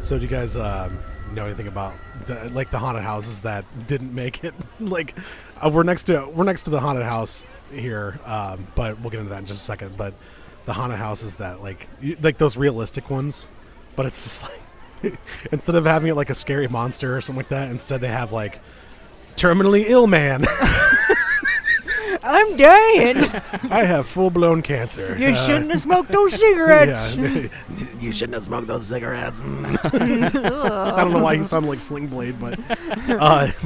So do you guys know anything about the haunted houses that didn't make it? We're next to the haunted house here, but we'll get into that in just a second. But the haunted houses that like those realistic ones, but it's just like instead of having it like a scary monster or something like that, instead they have like terminally ill man. I'm dying. I have full-blown cancer. You shouldn't have smoked those cigarettes. Yeah, you shouldn't have smoked those cigarettes. I don't know why he sounded like Sling Blade, but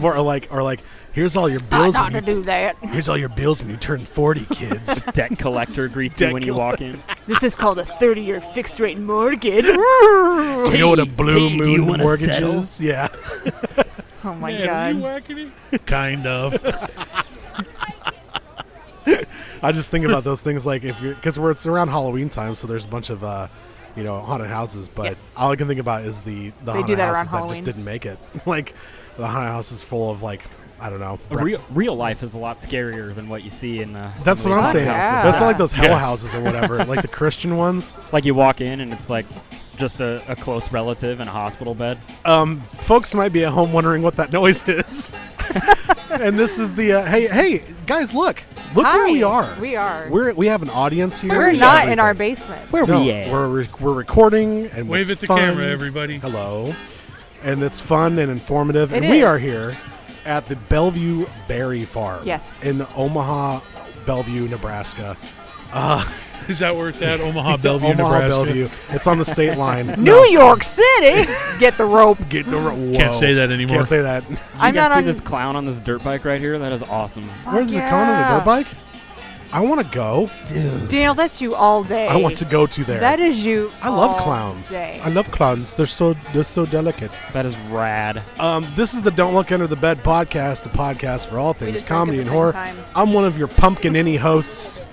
or like here's all your bills. Not to do that. Here's all your bills when you turn 40, kids. Debt collector greets you when you walk in. This is called a 30-year fixed-rate mortgage. Do you know what a blue moon mortgage settle? is? Yeah. Oh my Man, God. are you wackety? Kind of. I just think about those things like because it's around Halloween time, so there's a bunch of haunted houses. But Yes. all I can think about is the do haunted that around houses that Halloween. just didn't make it. Like the haunted house is full of like I don't know. Real life is a lot scarier than what you see in the. That's what I'm saying. Yeah. That's like those hell houses or whatever, like the Christian ones. Like you walk in and it's like just a close relative in a hospital bed. Folks might be at home wondering what that noise is. And this is the hey guys, look where we are. We are. We have an audience here. We're not in our basement. Where we at? We're recording and Wave it's at the fun. camera, everybody. Hello, and it's fun and informative. It and we is. are here at the Bellevue Berry Farm. Yes. In Omaha, Bellevue, Nebraska. Is that where it's at? Omaha, Bellevue, Omaha, Nebraska. Bellevue. It's on the state line. New York City. Get the rope. Get the whoa. Can't say that anymore. Can't say that. You I'm guys not see on this clown on this dirt bike right here? That is awesome. Where's the con on a dirt bike? I want to go. Daniel, that's you all day. I want to go to there. That is you. I love all clowns. day. I love clowns. They're so delicate. That is rad. This is the Don't Look Under the Bed podcast, the podcast for all things just drank comedy at and the horror. same time. I'm one of your pumpkin-any hosts,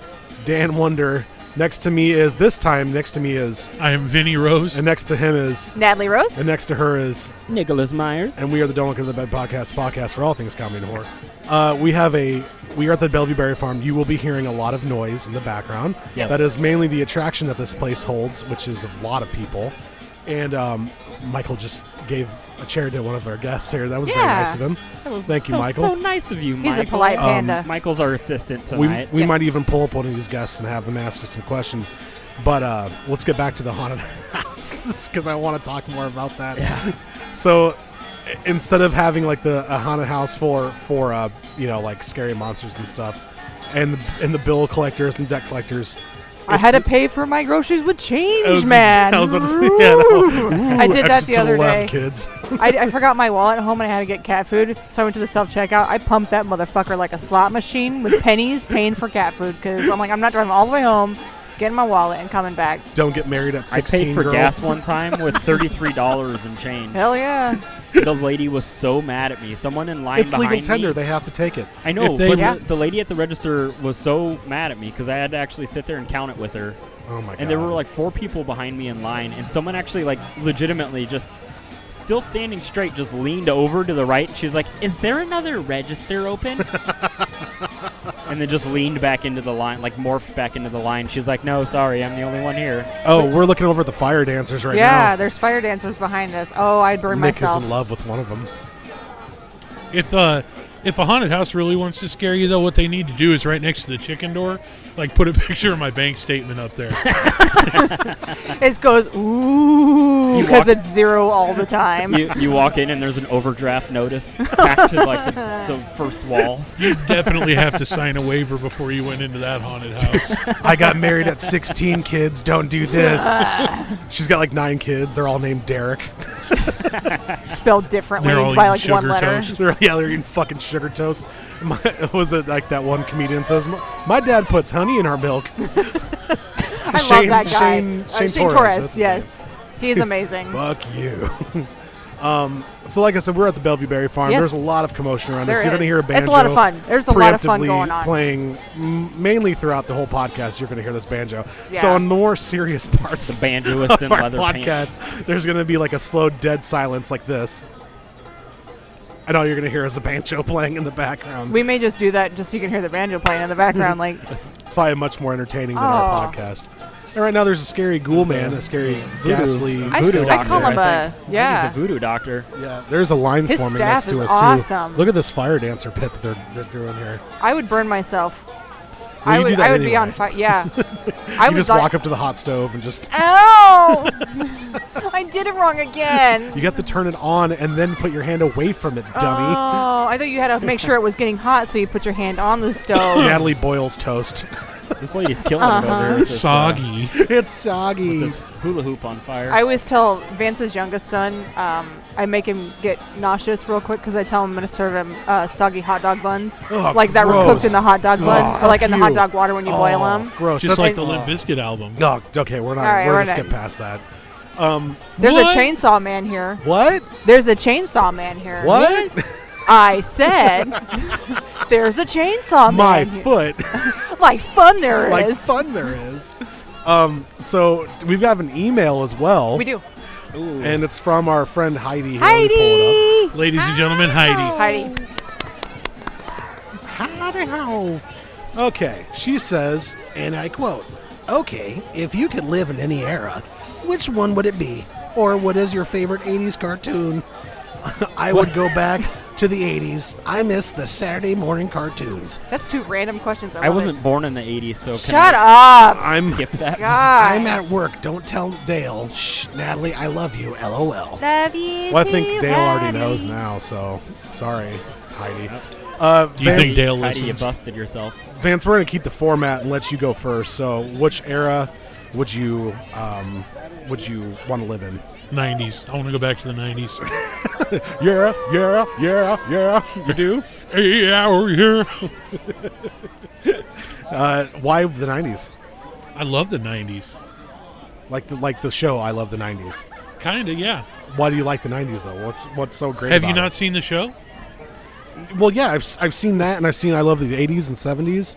Dan Wonder. Next to me is I am Vinny Rose. and next to him is, Natalie Rose. and next to her is, Nicholas Myers. and we are the Don't Look Under the Bed podcast for all things comedy and horror. We are at the Bellevue Berry Farm. You will be hearing a lot of noise in the background. Yes. That is mainly the attraction that this place holds, which is a lot of people. And Michael just gave a chair to one of our guests here. That was very Yeah. nice of him. Thank you, that was Michael. so nice of you, He's Michael. a polite panda. Michael's our assistant We tonight. might Yes. even pull up one of these guests and have them ask us some questions. But let's get back to the haunted house because I want to talk more about that. Yeah. So instead of having like a haunted house for like scary monsters and stuff, and the bill collectors and debt collectors, I had to pay for my groceries with change, I man. was about to say, yeah, no. I did that Exit the to other left, day. kids. I forgot my wallet at home and I had to get cat food, so I went to the self-checkout. I pumped that motherfucker like a slot machine with pennies paying for cat food because I'm like, I'm not driving all the way home, getting my wallet, and coming back. Don't get married at 16. I paid for girl. gas one time with $33 in change. Hell yeah. The lady was so mad at me. Someone in line It's behind legal tender. me. They have to take it. I know, If they- but Yeah. the lady at the register was so mad at me because I had to actually sit there and count it with her. Oh my god. And there were like 4 people behind me in line, and someone actually like legitimately just still standing straight just leaned over to the right, and she's like, "Is there another register open?" And then just leaned back into the line, like morphed back into the line. She's like, "No, sorry, I'm the only one here." Oh, we're looking over at the fire dancers right now. Yeah, there's fire dancers behind us. Oh, I'd burn Nick myself. is in love with one of them. If a haunted house really wants to scare you, though, what they need to do is right next to the chicken door, like put a picture of my bank statement up there. It goes, ooh, You because walk- it's 0 all the time. You walk in and there's an overdraft notice tacked to like the first wall. You definitely have to sign a waiver before you went into that haunted house. I got married at 16, kids. Don't do this. She's got like 9 kids. They're all named Derek. Spelled differently They're all by eating like one sugar letter. toast. They're eating fucking sugar toast. Was it like that one comedian says, my dad puts honey in our milk. I Shane- love that guy. Shane Shane Torres, Torres, that's his yes. He's amazing. Fuck you. So like I said, we're at the Bellevue Berry Farm. Yes. There's a lot of commotion around us. There You're going to is. hear a banjo. It's a lot of fun. There's a lot of fun preemptively going on. Playing mainly throughout the whole podcast. You're going to hear this banjo. Yeah. So on the more serious parts The banjoist in of our leather podcast, pants. there's going to be like a slow, dead silence like this. And all you're going to hear is a banjo playing in the background. We may just do that just so you can hear the banjo playing in the background. Like, It's probably much more entertaining than our Oh. podcast. And right now there's a scary ghoul man, a scary ghastly I voodoo I call doctor. him a He's a voodoo doctor. Yeah, there's a line His forming staff next to is us awesome. too. Look at this fire dancer pit that they're doing here. I would burn myself. Well, you do that I would be anyway. on fire. Yeah. I You would just like- walk up to the hot stove and just Ow! I did it wrong again. you got to turn it on and then put your hand away from it, dummy. Oh, I thought you had to make sure it was getting hot, so you put your hand on the stove. Natalie boils toast. This lady's killing it over here. with this, Soggy. It's soggy. with this hula hoop on fire. I always tell Vance's youngest son, I make him get nauseous real quick because I tell him I'm going to serve him soggy hot dog buns. Ugh, like that were gross. cooked in the hot dog buns, or like in the hot you. dog water when you boil them. Gross. Just That's like the Limp Bizkit album. No, okay, we're not. All right, we're we're gonna skip not- past that. There's What? a chainsaw man here. What? There's a chainsaw man here. What? I said there's a chainsaw My man here. foot. Like fun there is. Like fun there is. So we've got an email as well. We do. Ooh. And it's from our friend Heidi. Here, let me pull it Heidi! Ladies and gentlemen, Heidi. Heidi. up. Howdy ho. Okay, she says, and I quote, "Okay, if you could live in any era, which one would it be? Or what is your favorite 80s cartoon?" I would go back to the 80s. I miss the Saturday morning cartoons. That's two random questions. I love wasn't it. born in the 80s, so can Shut I up. I'm skip that? God. I'm at work. Don't tell Dale. Shh, Natalie, I love you. LOL. Love you. Well, I think too, Dale already Heidi. knows now, so sorry, Heidi. Do you think Dale Heidi, you listens? busted yourself. Vance, we're going to keep the format and let you go first. So, which era would you want to live in? 90s. I want to go back to the 90s. Yeah. You do? Yeah, we're here. Why the 90s? I love the 90s. Like the show. I love the 90s. Kind of, yeah. Why do you like the 90s though? What's so great? Have about you not it? seen the show? Well, yeah, I've seen that, and I've seen I love the 80s and 70s.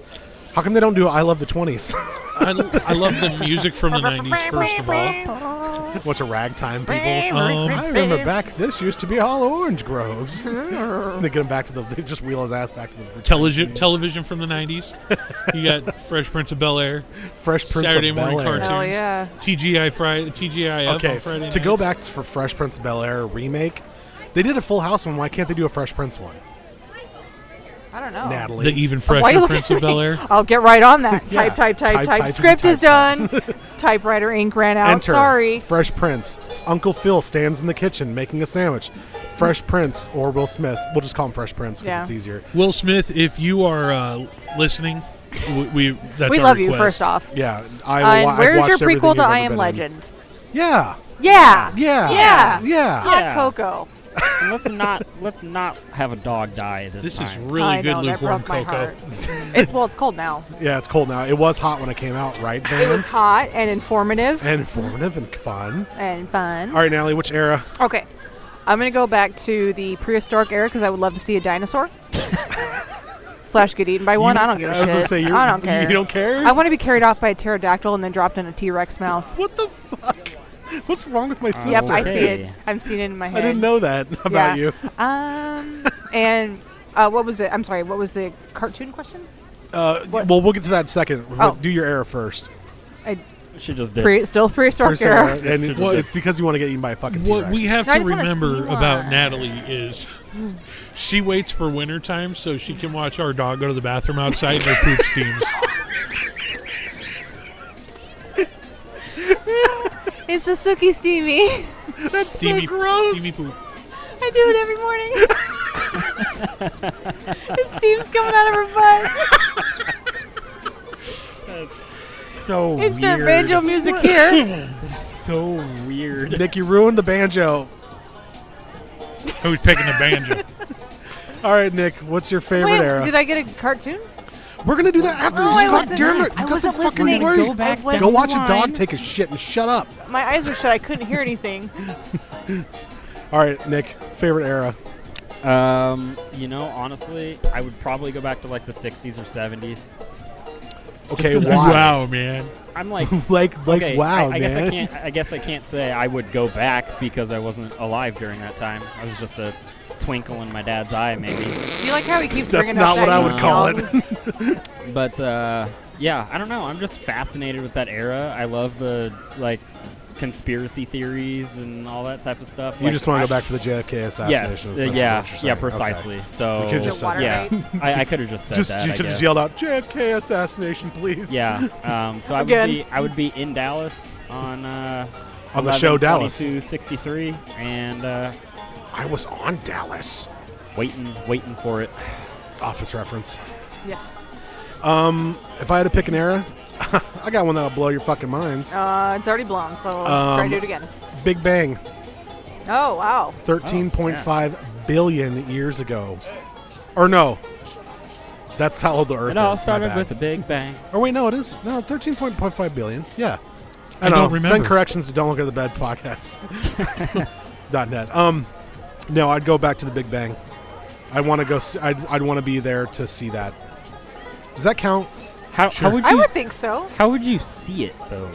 How come they don't do I love the 20s? I love the music from the 90s, first of all. What's a ragtime people? I remember back. This used to be all orange groves. They get him back to Mm-hmm. they just wheel his ass back to the Television from the 90s. You got Fresh Prince of Bel-Air, Fresh Prince Saturday of morning Bel-Air. cartoons. Hell yeah. TGIF Okay, on Friday to go nights. back for Fresh Prince of Bel-Air remake, they did a Full House one. Why can't they do a Fresh Prince one? I don't know. Natalie. The even Why are you fresher looking Prince at of me? Bel-Air. I'll get right on that. Yeah. Type. Type, Script is type. done. Typewriter ink ran out. Enter Sorry. Fresh Prince. Uncle Phil stands in the kitchen making a sandwich. Fresh Prince or Will Smith. We'll just call him Fresh Prince because Yeah. it's easier. Will Smith, if you are listening, that's We our love you, request. first off. Yeah, And where's your watched everything prequel you've to ever I Am been in. Legend? Yeah. Yeah. Yeah. Yeah. Hot Yeah. cocoa. And let's not have a dog die this This is time. really I good know, that lukewarm broke my cocoa. heart. It's cold now. Yeah, it's cold now. It was hot when it came out, right, Vance? It was hot and informative And informative and fun. and fun. All right, Natalie, which era? Okay. I'm going to go back to the prehistoric era because I would love to see a dinosaur. / get eaten by one. I don't give a I was shit. gonna say, I don't care. You don't care? I want to be carried off by a pterodactyl and then dropped in a T-Rex mouth. What the fuck? What's wrong with my sister? Yep, I see Okay. it. I'm seeing it in my I head. didn't know that about you. And what was it? I'm sorry. What was the cartoon question? What? Well, we'll get to that in a second. Oh. Do your era first. She just did. Still prehistoric era. And it's because you want to get eaten by a fucking T-Rex. What we have No, I to just wanna remember see about one. Natalie is she waits for winter time so she can watch our dog go to the bathroom outside and her poop steams. It's the Suki Steamy. That's Steamy, so gross. steamy poop. I do it every morning. It steam's coming out of her butt. So Insert weird. banjo music here. So weird. Nick, you ruined the banjo. Who's picking the banjo? All right, Nick, what's your favorite Wait, era? did I get a cartoon? We're going to do that after Oh, this. I God wasn't- damn it. I You got wasn't the fucking listening. word. Go back I down Go the watch a line. dog take a shit and shut up. My eyes were shut. I couldn't hear anything. All right, Nick, favorite era. Honestly, I would probably go back to like the 60s or 70s. Okay, Just 'cause why? Wow, man. I'm like, like okay, wow, I man. guess I can't say I would go back because I wasn't alive during that time. I was just a twinkle in my dad's eye, maybe. Do you like how he keeps That's bringing not up what I that would call young- it. But yeah, I don't know. I'm just fascinated with that era. I love the like conspiracy theories and all that type of stuff. You just want to go back to the JFK assassination. Yes, essentially, is what yeah, you're saying. precisely. Okay. So You could've just said yeah, that. I could have just said that. You I could have guess. yelled out JFK assassination, please. Yeah. So Again. I would be in Dallas on the show Dallas. 63, and I was on Dallas. waiting for it. Office reference. Yes. If I had to pick an era, I got one that'll blow your fucking minds. It's already blown, so try to do it again. Big Bang, Oh, wow. 13.5 billion years ago. Or no, that's how old the Earth It all is. my started bad. with a big bang. Or wait, no, it is. No, 13.5 billion. Yeah. I know. don't remember. Send corrections to Don't Look at the Bed podcast. .net. No, I'd go back to the Big Bang. I want to go. I'd want to be there to see that. Does that count? How would you? I would think so. How would you see it though?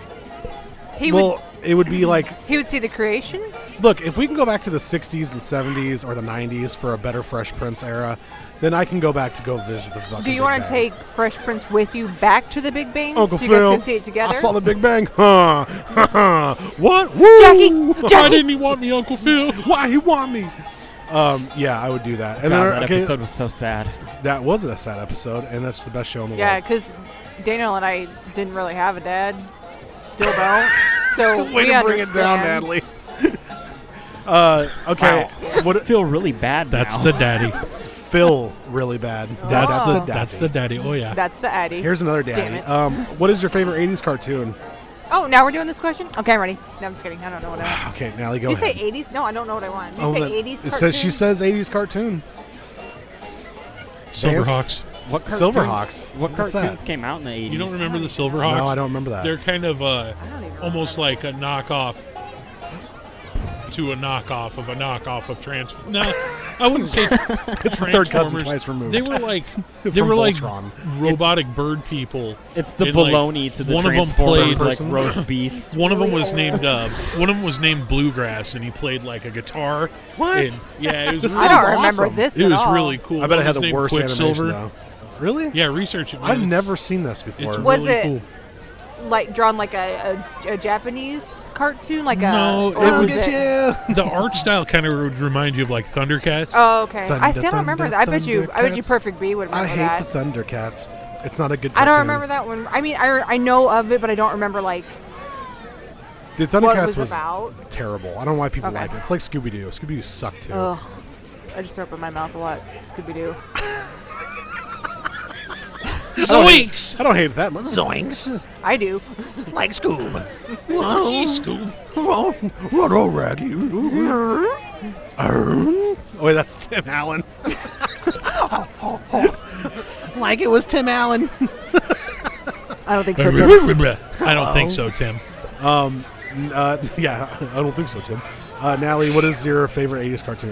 He Well, it would be like, would. He would see the creation. look, if we can go back to the 60s, the 70s, or the 90s for a better Fresh Prince era, then I can go back to go visit the fucking Do you Big want to Bang. take Fresh Prince with you back to the Big Bang? Uncle so you Phil? guys can see it together? I saw the Big Bang. Huh? What? Woo! Jackie! Why Jackie! didn't he want me, Uncle Phil? Why he want me? Yeah, I would do that. And God, then that okay, episode was so sad. that was a sad episode, and that's the best show in the Yeah, world. because Daniel and I didn't really have a dad. Still don't. So Way we to bring it down, understand. Natalie. Okay, I feel really bad That's now. the daddy. Phil really bad. That's Oh. the that's the daddy. Oh yeah. That's the Addy. Here's another Damn daddy. it. What is your favorite 80s cartoon? Oh, now we're doing this question? Okay, I'm ready. No, I'm just kidding. I don't know what I want. Okay, Natalie, go You say ahead. 80s? No, I don't know what I want. You Oh, say then 80s it cartoon? says she says 80s cartoon. Silverhawks. What cartoons, Silverhawks. What What's that? cartoons came out in the 80s? You don't remember the Silverhawks? No, I don't remember that. They're kind of I don't even almost remember. like a knockoff to a knockoff of a knockoff of Trans. No, I wouldn't say It's the third cousin Transformers. twice removed. They were like From Voltron. robotic bird people. It's the And, like, baloney to the one of 'em Transformers, played- like Person. roast beef. One of them was Really named Bluegrass, and he played like a guitar. What? And, yeah, it was. This I really, don't sounds remember awesome. this it at was all. really cool. I bet One it had was the named worst animation, Quicksilver. though. Really? Yeah, research it. man. I've It's- never seen this before. It's Was really it- cool. Like drawn like a Japanese cartoon? Like No, a. Or it was was- it, The art style kind of would remind you of like Thundercats. Oh, okay. Thunder, I still don't remember thunder, that. I bet you Thundercats. Perfect B would I remember hate that. the Thundercats. It's not a good I cartoon. don't remember that one. I mean, I know of it, but I don't remember like The what it Thundercats was about. terrible. I don't know why people Okay. like it. It's like Scooby-Doo. Scooby-Doo sucked, too. Ugh. I just open my mouth a lot. Scooby Doo. Zoinks! I don't hate that. Zoinks. I do. Like Scoob. Gee, Scoob. What Raggy? Oh, wait, that's Tim Allen. Like it was Tim Allen. I don't think so. Tim. I don't think so, Tim. Yeah, I don't think so, Tim. Natalie, what is your favorite 80s cartoon?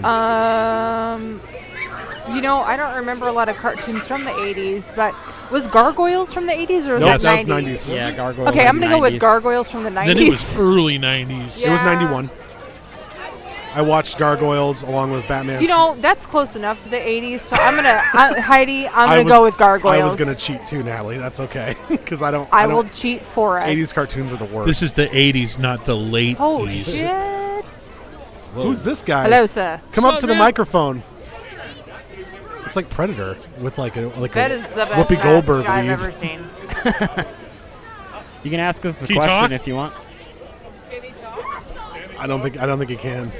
You know, I don't remember a lot of cartoons from the 80s, but was Gargoyles from the 80s or was Nope, that that was 90s? 90s. Yeah, Gargoyles. Okay, I'm was going to go with 90s. Gargoyles from the 90s. Then it was early 90s. Yeah. It was 91. I watched Gargoyles along with Batman. You know, that's close enough to the 80s, so I'm going to, Heidi, I'm I going to was- go with Gargoyles. I was going to cheat too, Natalie. That's okay. Because I I don't. will cheat for us. 80s cartoons are the worst. This is the 80s, not the late Oh, 80s. shit. Who's this guy? Hello, sir. Come What's up up, to the man? microphone. It's like Predator with like a That is the best Whoopi mask Goldberg I've weave. ever seen. You can ask us a Can you question talk? if you want. I don't think he can.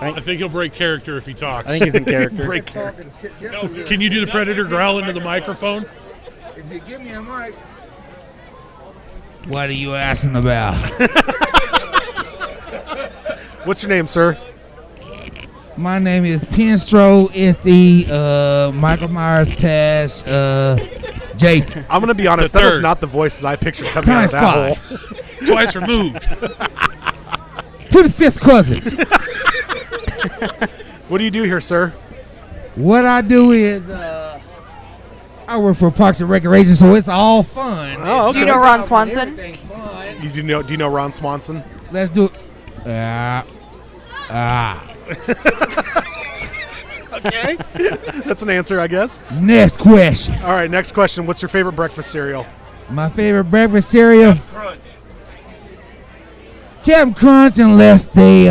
I think he'll break character if he talks. I think he's in character. Break character. Can you do the Predator growl into the microphone? If you give me a mic. What are you asking about? What's your name, sir? My name is Pinstro. It's the Michael Myers Tash Jason. I'm gonna be honest. The That is third. not the voice that I pictured coming out of Times that hole. Twice removed. To the fifth cousin. What do you do here, sir? What I do is I work for Parks and Recreation, so it's all fun. Oh, Do you okay. know Ron Swanson? Everything's fun. Do you know Ron Swanson? Let's do it. Okay. That's an answer, I guess. Next question. All right, next question. What's your favorite breakfast cereal? My favorite breakfast cereal. Captain Crunch, unless they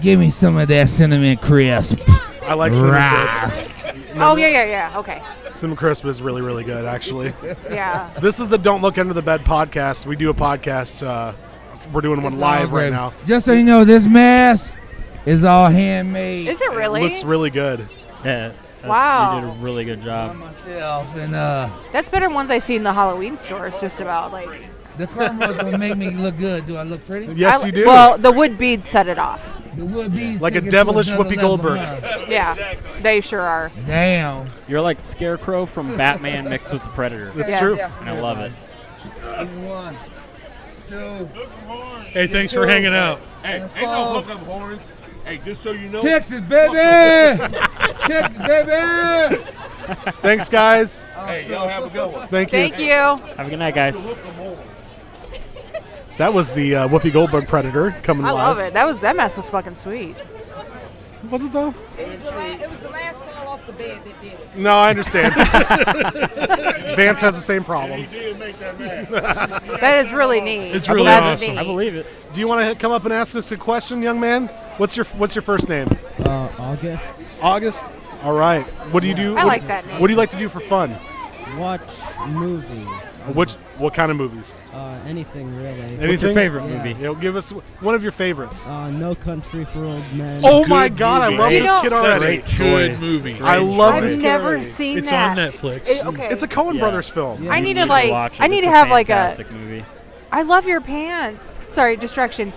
give me some of that cinnamon crisp. I like Cinnamon Rah. Crisp. Oh, yeah. Okay. Cinnamon Crisp is really, really good, actually. Yeah. This is the Don't Look Under the Bed podcast. We do a podcast. We're doing one live right now. Just so you know, this mask is all handmade. Is it really? It looks really good. Yeah. Wow. You did a really good by job. myself, and That's better than ones I see in the Halloween stores, just about. Like, the cornrows will make me look good. Do I look pretty? Yes, you do. Well, the wood beads set it off. The wood beads Like a take it to devilish another Whoopi level, Goldberg. huh? Yeah, they sure are. Damn. You're like Scarecrow from Batman mixed with the Predator. It's Yes. true. And I love it. 1, 2, Hey, thanks for hanging out. Hey, ain't no hookup horns. Hey, just so you know. Texas, baby! Texas, baby! Thanks, guys. Hey, y'all have a good one. Thank you. Thank you. Have a good night, guys. That was the Whoopi Goldberg Predator coming I live. love it. That mask was fucking sweet. Was it though? It was the last fall off the bed that did it. No, I understand. Vance has the same problem. That is really neat. It's really That's awesome. neat. I believe it. Do you want to come up and ask us a question, young man? What's your first name? August. August. All right. What do you do? I like that name. What do you like to do for fun? Watch movies. What kind of movies? Anything really. Anything? What's your favorite Yeah. movie? You know, give us one of your favorites. No Country for Old Men. Oh good my God, I movie. love You this know- kid That's already. a good movie. I love I've this kid never already. seen It's that. on Netflix. Okay. It's a Coen Yeah. Brothers film. Yeah. I need You to like. watch it. I need It's to a have like a. fantastic movie. I love your pants. Sorry, distraction.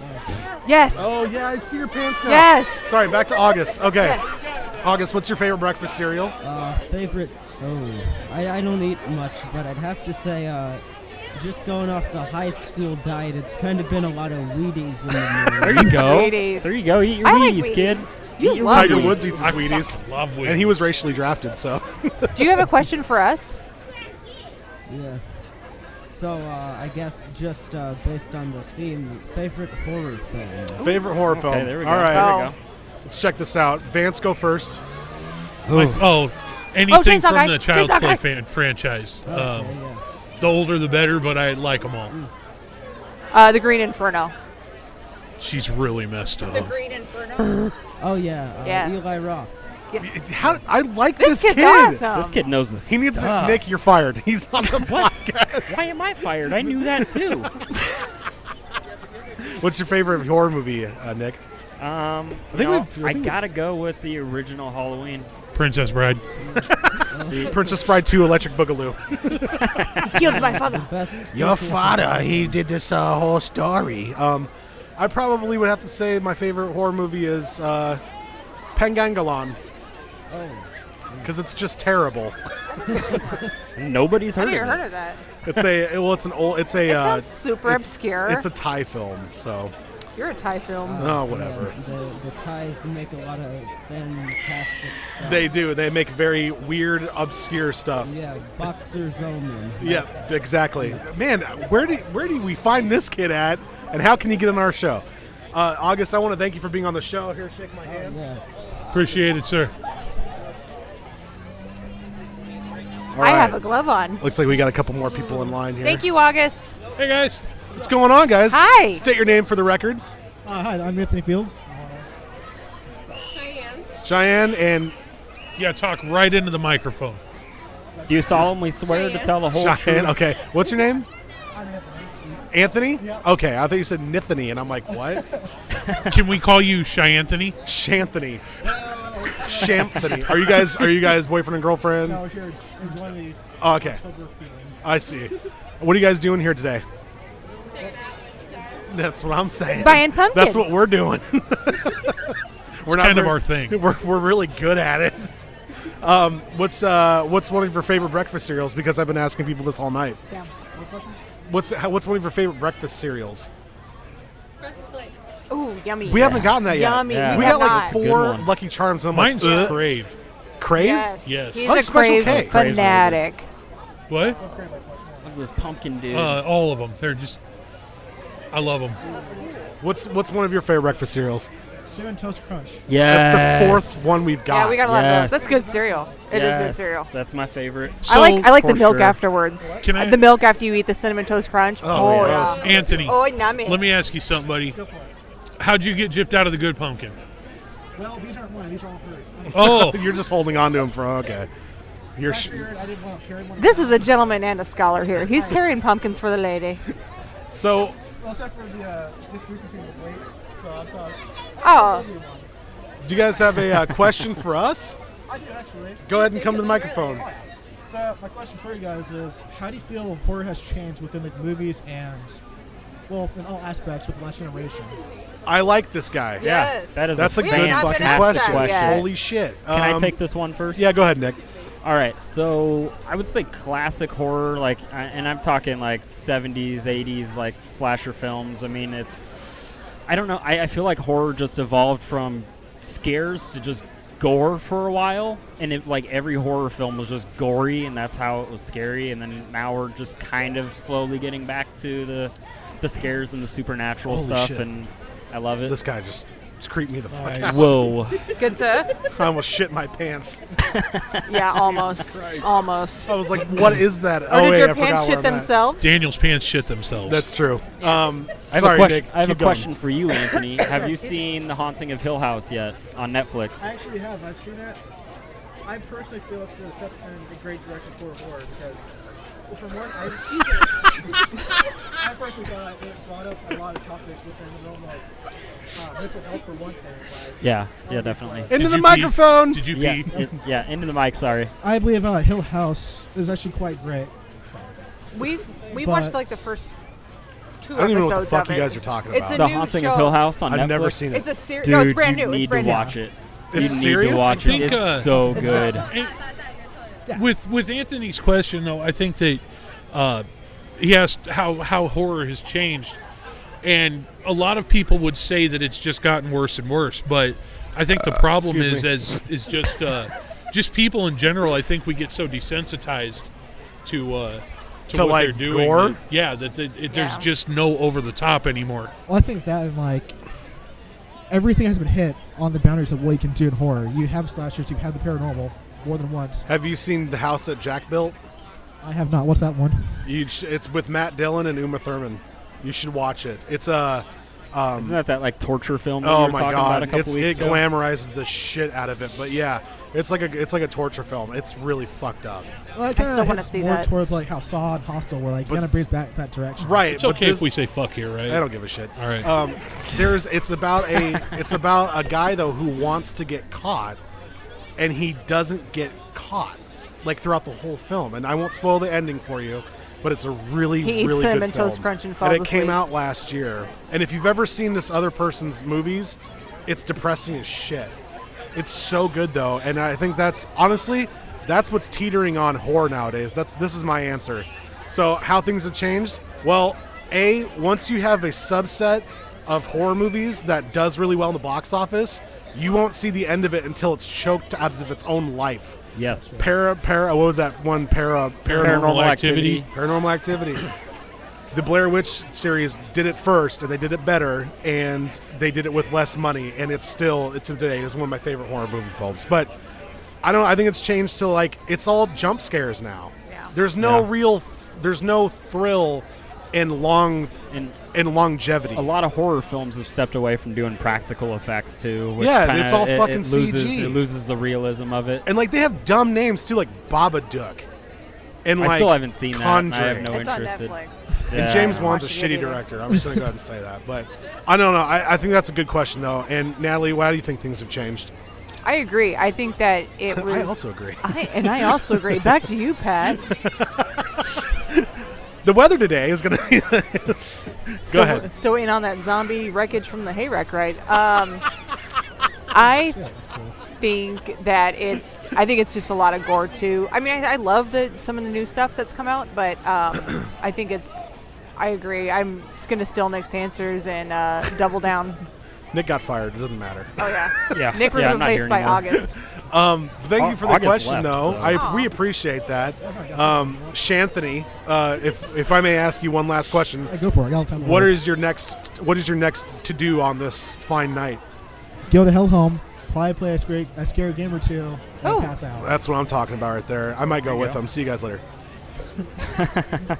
Yes. Oh yeah, I see your pants now. Yes. Sorry, back to August. Okay. Yes. August, what's your favorite breakfast cereal? Favorite. I don't eat much, but I'd have to say, just going off the high school diet, it's kind of been a lot of Wheaties in the There morning. you go. Wheaties. There you go. Eat your I like Wheaties, kid. Wheaties. You Eat your love Tiger Wheaties. Woods eats his I Wheaties, fucking love Wheaties. and he was racially drafted. So, Do you have a question for us? Yeah. So, I guess just based on the theme, favorite horror film. favorite horror film. Okay, there we go. All right, Oh. There we go. let's check this out. Vance, go first. Anything Chainsaw from Guy. the Child's Chainsaw Play Guy. franchise. Okay, yeah. The older the better, but I like them all. The Green Inferno. She's really messed up. Green Inferno. Oh yeah, Yes. Eli Roth. Yes. How I like This this kid's kid. awesome. This kid knows this He needs stuff. Nick. You're fired. He's on the What? podcast. Why am I fired? I knew that too. What's your favorite horror movie, Nick? I think gotta go with the original Halloween. Princess Bride. Princess Bride 2: Electric Boogaloo. Killed my father. Best Your sequel to father, he did this whole story. I probably would have to say my favorite horror movie is Pengangalon, Oh. because it's just terrible. Nobody's I heard never of heard it. of that. It's a It sounds super it's- obscure. It's a Thai film, so You're a Thai film. oh whatever. The Thais make a lot of fantastic stuff. They do. They make very weird, obscure stuff. Yeah, Boxer's Omen. Yeah, exactly. Man, where do we find this kid at, and how can he get on our show? August, I want to thank you for being on the show. Here, shake my hand. Yeah. Appreciate it, sir. All I right. have a glove on. Looks like we got a couple more people in line here. Thank you, August. Hey, guys. What's going on, guys? Hi. State your name for the record. Hi, I'm Anthony Fields. Cheyenne and Yeah, talk right into the microphone. Do you solemnly swear to tell the whole Cheyenne. truth? Okay. What's your name? I'm Anthony. Anthony? Yeah. Okay, I thought you said Nithany, and I'm like, what? Can we call you Chyanthony? Shanthony. Shanthony. Are you guys boyfriend and girlfriend? No, here, enjoy the Oh, okay. October feeling. I see. What are you guys doing here today? That's what I'm saying. Buying pumpkins. That's what we're doing. We're kind of very- our thing. We're really good at it. What's one of your favorite breakfast cereals? Because I've been asking people this all night. Yeah. What's one of your favorite breakfast cereals? Ooh, yummy. We haven't gotten that yet. Yummy. Yeah. We have got like not. That's a good 4 one. Lucky Charms. And I'm Mine's like, Crave. Crave? Yes. Yes. He's I like a Special Crave K. fanatic. What? Look at this pumpkin dude. All of them. They're just. I love them. What's one of your favorite breakfast cereals? Cinnamon Toast Crunch. Yes. That's the fourth one we've got. Yeah, we got a lot of Yes. those. That's good cereal. It is good cereal. That's my favorite. So, I like the for milk sure. afterwards. Can I- The milk after you eat the Cinnamon Toast Crunch. Oh, yeah. Anthony, Oh, nummy. let me ask you something, buddy. Go for it. How'd you get gypped out of the good pumpkin? Well, these aren't mine. These are all hers. Oh, You're just holding on to him for okay. You're I sh- figured I didn't want to carry one. This is a gentleman and a scholar here. He's carrying pumpkins for the lady. so Well, except for the distribution between the plates. So I'm sorry. Oh, do you guys have a question for us? I do actually. Go ahead and come to the microphone. So my question for you guys is, how do you feel horror has changed within the movies and, well, in all aspects with the last generation? I like this guy. Yeah, Yes. that is That's a We good have not fucking been asked question. that yet. Holy shit. Can I take this one first? Yeah, go ahead, Nick. All right, so I would say classic horror, like, and I'm talking like 70s, 80s, like slasher films. I mean, I don't know. I feel like horror just evolved from scares to just gore for a while, and like every horror film was just gory, and that's how it was scary. And then now we're just kind of slowly getting back to the scares and the supernatural Holy stuff, shit. and I love it. This guy just creeped me the fuck Nice. out. Whoa. good sir. I almost shit my pants. Yeah, almost. Christ. Almost. I was like, what is that? Or did wait, your I forgot pants where shit I'm at. themselves? Daniel's pants shit themselves. That's true. I have Sorry, a question. Nick. I have a keep going. question for you, Anthony. Have you seen The Haunting of Hill House yet on Netflix? I actually have. I've seen it. I personally feel it's a step in a great direction for horror because, well, from one, I personally thought it brought up a lot of topics within the realm of mental health for one thing. Like, Yeah, definitely. Into Did the you microphone. Pee? Did you Yeah, pee? into the mic. Sorry. I believe Hill House is actually quite great. We But- watched like the first 2 I don't even know what the episodes fuck of you it. guys are talking It's about. a The new Haunting show. of Hill House on Netflix. I've never seen it. It's a series. Dude, No, it's brand you new. need It's brand to new. watch it. It's you need serious? to watch I think, it. It's so It's good. With Anthony's question though, I think that he asked how horror has changed, and a lot of people would say that it's just gotten worse and worse. But I think the problem excuse is just people in general. I think we get so desensitized to what like, they're doing. gore? That, yeah, that there's Yeah. just no over the top anymore. Well, I think that and like everything has been hit on the boundaries of what you can do in horror. You have slashers, you have the paranormal more than once. Have you seen the house that Jack built? I have not. What's that one? It's with Matt Dillon and Uma Thurman. You should watch it. It's a. Isn't that like torture film that you Oh were my talking about a god! couple weeks It ago? glamorizes the shit out of it, but yeah, it's like a torture film. It's really fucked up. Well, it kinda still wanna hits see more that. towards like how Saw and Hostel were like, But- kind of brings back that direction. Right. It's but okay this, if we say fuck here, right? I don't give a shit. All right. It's about a guy though who wants to get caught, and he doesn't get caught, like throughout the whole film. And I won't spoil the ending for you, but it's a really He eats really Cinnamon good film. Toast Crunch and falls it came asleep. out last year. And if you've ever seen this other person's movies, it's depressing as shit. It's so good though, and I think that's honestly that's what's teetering on horror nowadays. This is my answer. So how things have changed? Well, once you have a subset of horror movies that does really well in the box office, you won't see the end of it until it's choked out of its own life. Yes. What was that one? Paranormal Activity. Paranormal Activity. The Blair Witch series did it first, and they did it better, and they did it with less money, and it's today is one of my favorite horror movie films. But I think it's changed to like it's all jump scares now. Yeah. There's no thrill in longevity. A lot of horror films have stepped away from doing practical effects too. Which Yeah, kinda, it's all fucking it loses, CG. It loses the realism of it. And like they have dumb names too, like Babadook. And I like still haven't seen that. and I have Conjuring. no It's on interest. Netflix. And James I Wan's a watched it shitty either. director. I'm just going to go ahead and say that. But I don't know. I think that's a good question, though. And Natalie, why do you think things have changed? I agree. I think that it was. I also agree. I also agree. Back to you, Pat. The weather today is going to Go ahead. Still waiting on that zombie wreckage from the hayrack ride. I think that I think it's just a lot of gore too. I mean, I love some of the new stuff that's come out, but I think I agree. I'm just gonna steal Nick's answers and double down. Nick got fired. It doesn't matter. Oh yeah. Yeah. Nick was yeah, I'm not replaced here by anymore. August. Thank you for the August question, left, though. so- We appreciate that. Shanthony, if I may ask you one last question, Go for it. I got all the time. what is your next to do on this fine night? go the hell home, probably play a scary game or two, and Oh. pass out. That's what I'm talking about right there. I might go with them. See you guys later.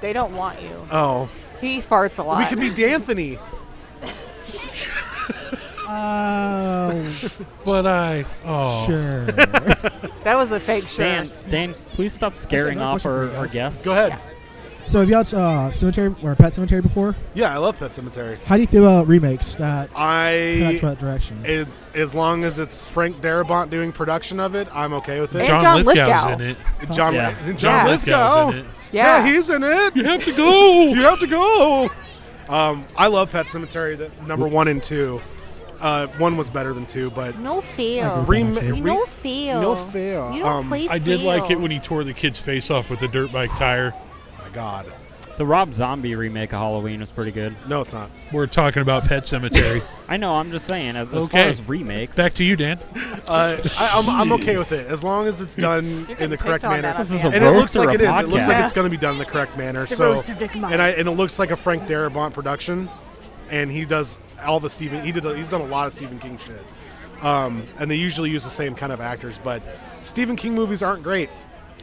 They don't want you. Oh, He farts a lot. we could be D'Anthony. But Sure. That was a fake shirt. Dan, please stop scaring another off question for you our guys. guests. Go ahead. So have you watched Cemetery or Pet Cemetery before? Yeah, I love Pet Cemetery. How do you feel about remakes that head I that direction? it's as long as it's Frank Darabont doing production of it, I'm okay with it. And John Lithgow's Lithgow. in it. John Yeah. John Yeah. Lithgow. in it. Yeah. He's in it. You have to go. You have to go. I love Pet Cemetery. The number 1 and 2. 1 was better than 2, but No feel. no feel. no fair. I did like it when he tore the kid's face off with the dirt bike tire. My God. The Rob Zombie remake of Halloween was pretty good. No, it's not. We're talking about Pet Cemetery. I know. I'm just saying, as far Okay. as remakes. Back to you, Dan. I'm okay with it as long as it's done in the correct manner. This is a And it looks roast or like a it is. It looks like podcast? it's going to be done in the correct manner. The So, roast of Dick and it looks like a Frank Darabont production, and he does all the Stephen. He's done a lot of Stephen King shit, and they usually use the same kind of actors. But Stephen King movies aren't great,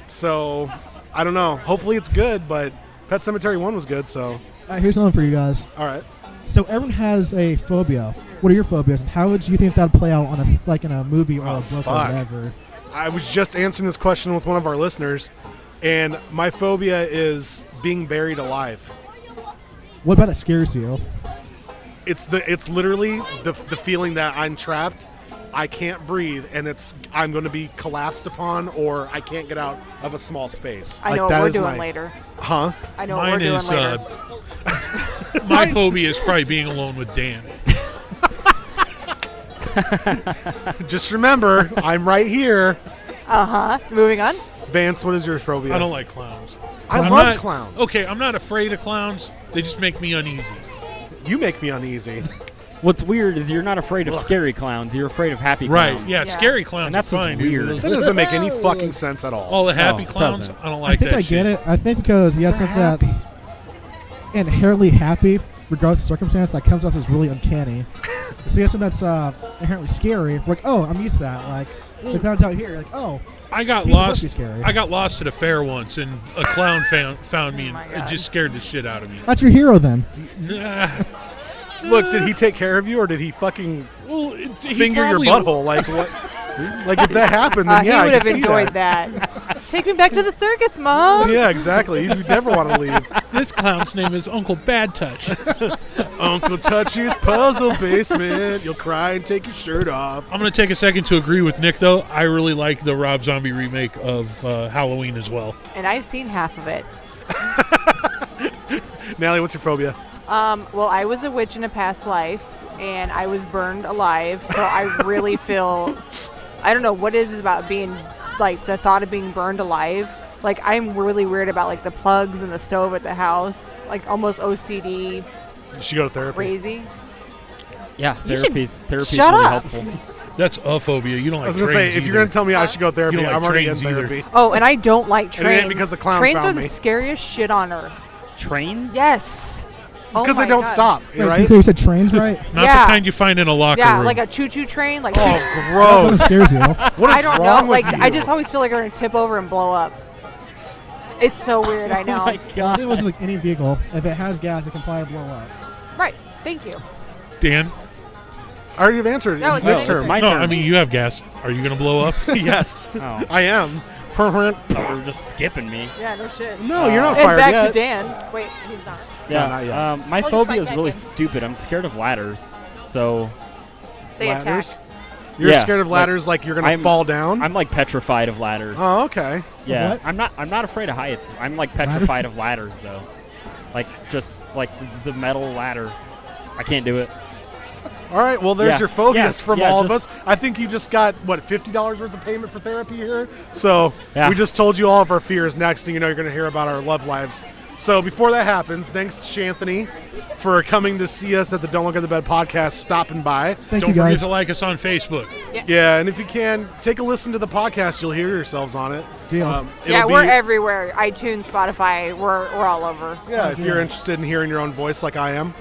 so I don't know. Hopefully it's good, but Pet Cemetery 1 was good. So Here's something for you guys. all right. So everyone has a phobia. What are your phobias, and how would you think that would play out on in a movie or a book or fuck. whatever? I was just answering this question with one of our listeners, and my phobia is being buried alive. What about that scares you? It's literally the feeling that I'm trapped, I can't breathe, and I'm going to be collapsed upon, or I can't get out of a small space. I know that what we're is doing later. Huh? I know what Mine we're doing is later. my phobia is probably being alone with Dan. Just remember, I'm right here. Moving on. Vance, what is your phobia? I don't like clowns. I I'm love not- clowns. Okay, I'm not afraid of clowns. They just make me uneasy. You make me uneasy. What's weird is you're not afraid of scary clowns. You're afraid of happy Right? clowns. Yeah, Yeah. scary clowns And that's are what's fine. weird. That doesn't make any fucking sense at all. All the happy it clowns, doesn't. I don't I like think that I shit. get it. I think because he has something that's inherently happy, regardless of circumstance, that comes off as really uncanny. So he has something that's inherently scary. We're like, oh, I'm used to that. Like the clown's out here. You're like, oh, I got he's supposed to be lost. scary. I got lost at a fair once, and a clown found me, and my it God. just scared the shit out of me. That's your hero then. Nah. Look, did he take care of you, or did he fucking Well, he finger your probably- butthole? Like what? Like if that happened, then He yeah, would I have could see enjoyed that. Take me back to the circus, Mom. Yeah, exactly. You never want to leave. This clown's name is Uncle Bad Touch. Uncle Touchy's puzzle basement. You'll cry and take your shirt off. I'm going to take a second to agree with Nick, though. I really like the Rob Zombie remake of Halloween as well. And I've seen half of it. Natalie, what's your phobia? Well, I was a witch in a past life, and I was burned alive. So I really feel, I don't know what it is about being, like, the thought of being burned alive. Like, I'm really weird about, like, the plugs and the stove at the house. Like, almost OCD, You should go to therapy. crazy. Yeah, You should therapy's shut really up. helpful. That's a phobia. You don't I like was gonna say, trains if you're either. gonna tell me I should go to therapy, You don't like I'm already in trains either. therapy. Oh, and I don't like And it ain't trains. because the clown trains are found the me. scariest shit on earth. Trains? Yes. Because oh they don't God. stop, Wait, right? you said trains, right? Not Yeah. the kind you find in a locker Yeah, room. like a choo-choo train. Like Oh, What gross! scares you? What is I don't wrong know. with Like you? I just always feel like they're gonna tip over and blow up. It's so weird. I know. Oh my If God. it was like any vehicle, if it has gas, it can probably blow up. Right. Thank you. Dan? I already have answered. No, It's it's next my term. It's my No, turn. I mean, you have gas. Are you going to blow up? Yes, Oh, I am. you're just skipping me. Yeah. No shit. No, you're not And fired back yet. to Dan. Wait, he's not. Yeah, not yet. my just phobia fight is back really in. stupid. I'm scared of ladders. So They Ladders? attack. You're Yeah, scared of ladders, like you're gonna I'm- fall down. I'm like petrified of ladders. Oh, okay. Yeah, What? I'm not afraid of heights. I'm like petrified of ladders though. Like just like the metal ladder. I can't do it. All right. Well, there's Yeah. your phobias Yeah. from Yeah, all of just- us. I think you just got what $50 worth of payment for therapy here. So Yeah. we just told you all of our fears. Next thing you know, you're gonna hear about our love lives. So before that happens, thanks Shanthony for coming to see us at the Don't Look at the Bed podcast, stopping by. Thank Don't you forget guys. to like us on Facebook. Yeah, and if you can, take a listen to the podcast. You'll hear yourselves on it. Deal. Yeah, it'll we're be- everywhere. iTunes, Spotify. We're all over. Yeah, Oh, if you're dear. interested in hearing your own voice like I am.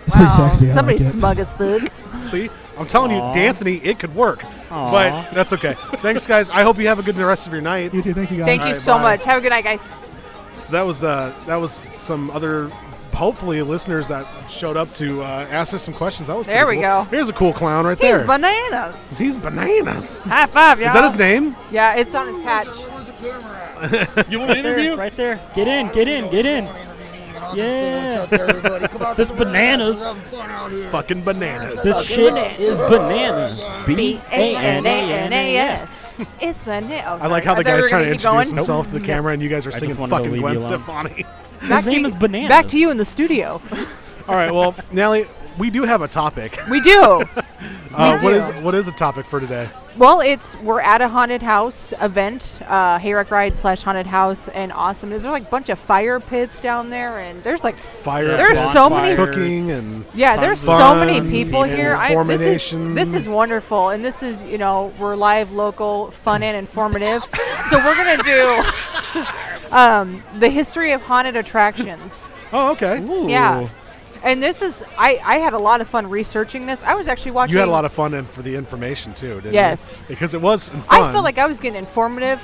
It's pretty sexy. I Somebody like it. smug as fuck. See? I'm telling Aw. you, D'Anthony, it could work. Aw. But that's okay. Thanks, guys. I hope you have a good rest of your night. You too. Thank you, guys. Thank you Alright, so bye. much. Have a good night, guys. So that was some other, hopefully, listeners that showed up to ask us some questions. That was There pretty we cool. go. Here's a cool clown right He's there. bananas. He's bananas. High five, y'all. Is that his name? Yeah, it's on his patch. You want to interview? Right there. Get in. Yeah. This bananas. Fucking bananas. This shit is bananas. B-A-N-A-N-A-S. It's bananas. I like how the guy's trying to introduce himself to the camera, and you guys are I singing just wanted to fucking leave Gwen you alone. Stefani. His name is Bananas. Back to you in the studio. All right, well, Nelly, we do have a topic. We do. What is the topic for today? Well, we're at a haunted house event, hayrack ride / haunted house, and awesome. There's like a bunch of fire pits down there, and there's like Fire. There's pit, so many- cooking and there's fun so many people and here. information. This is wonderful, and this is we're live, local, fun, and informative. So we're gonna do the history of haunted attractions. Oh, okay. Ooh. Yeah. And this is I had a lot of fun researching this. I was actually watching. You had a lot of fun and for the information too, didn't Yes. you? Because it was fun. I felt like I was getting informative,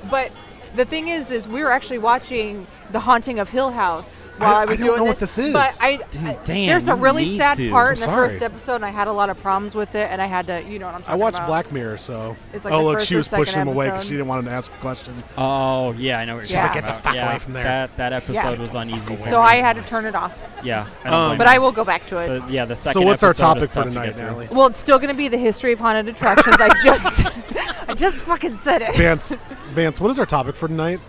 but the thing is we were actually watching The Haunting of Hill House while I was don't doing know this. what this is. But Dude, damn, there's a you really need sad to. part I'm in the sorry. first episode, and I had a lot of problems with it, and I had to, you know what I'm talking I watched about. Black Mirror, so. It's like oh, the look, first she or was pushing second him away because episode. she didn't want him to ask a question. Oh, yeah, I know what you're She's like, talking "Get the about. fuck Yeah, away from there." That episode was uneasy. So I had to turn it off. Yeah. I don't blame But you. I will go back to it. Yeah, the second So what's our episode is topic for tough to tonight, get through. Natalie? Well, it's still going to be the history of haunted attractions. I just fucking said it. Vance, what is our topic for tonight?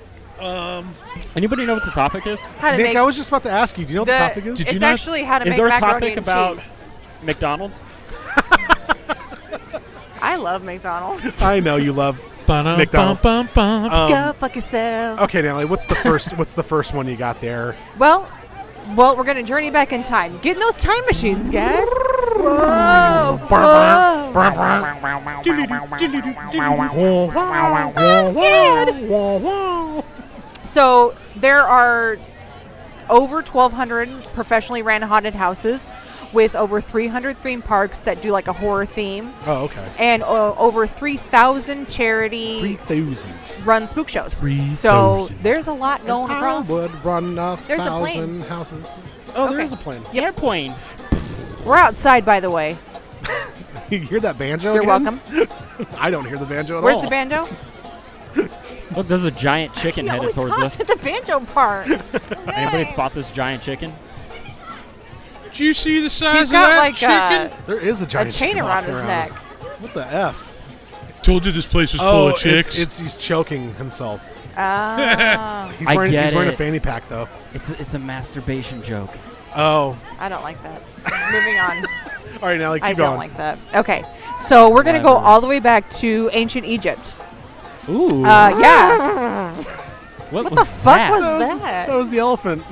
Anybody know what the topic is? How to Nick, make I was just about to ask you. Do you know what the topic is? Did you it's not- actually how to Is make there a macaroni topic and about cheese. McDonald's? I love McDonald's. I know you love Ba-dum, McDonald's. bum, bum, bum. Go fuck yourself. Okay, Natalie, what's the first one you got there? Well, we're gonna journey back in time. Get in those time machines, guys. Whoa. I'm scared. So there are over 1,200 professionally ran haunted houses with over 300 theme parks that do like a horror theme, Oh, okay. and over 3,000 charity 3,000. run spook shows. 3,000. So there's a lot going I across. would run There's a plane. 1,000 houses. Oh, there Okay. is a plane. Airplane. We're outside, by the way. You hear that banjo You're again? welcome. I don't hear the banjo at Where's all. the banjo? Look, there's a giant chicken You headed always towards talk us. to the banjo part. Anybody spot this giant chicken? Did you see the size He's of got that like chicken? There is a a giant chain chicken around walking his neck. What the F? Told you this place was full of chicks. He's choking himself. Ah, He's I wearing, get he's wearing a it. fanny pack, though. It's a masturbation joke. Oh. I don't like that. Moving on. All right, Natalie, keep I going. don't like that. Okay, so we're gonna go Whatever. all the way back to ancient Egypt. Ooh. Yeah. What the was fuck that? was That that? was the elephant.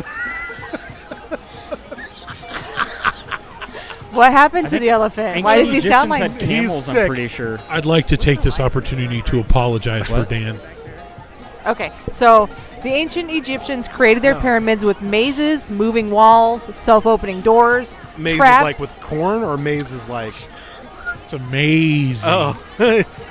What happened I to think the elephant? Ancient Why does he sound Egyptians like? had camels, He's I'm pretty sure. I'd like to take this opportunity to apologize for What? Dan. Okay, so the ancient Egyptians created their pyramids with mazes, moving walls, self-opening doors, Maze traps. is like with corn, or maze is like. It's amazing. Oh, it's.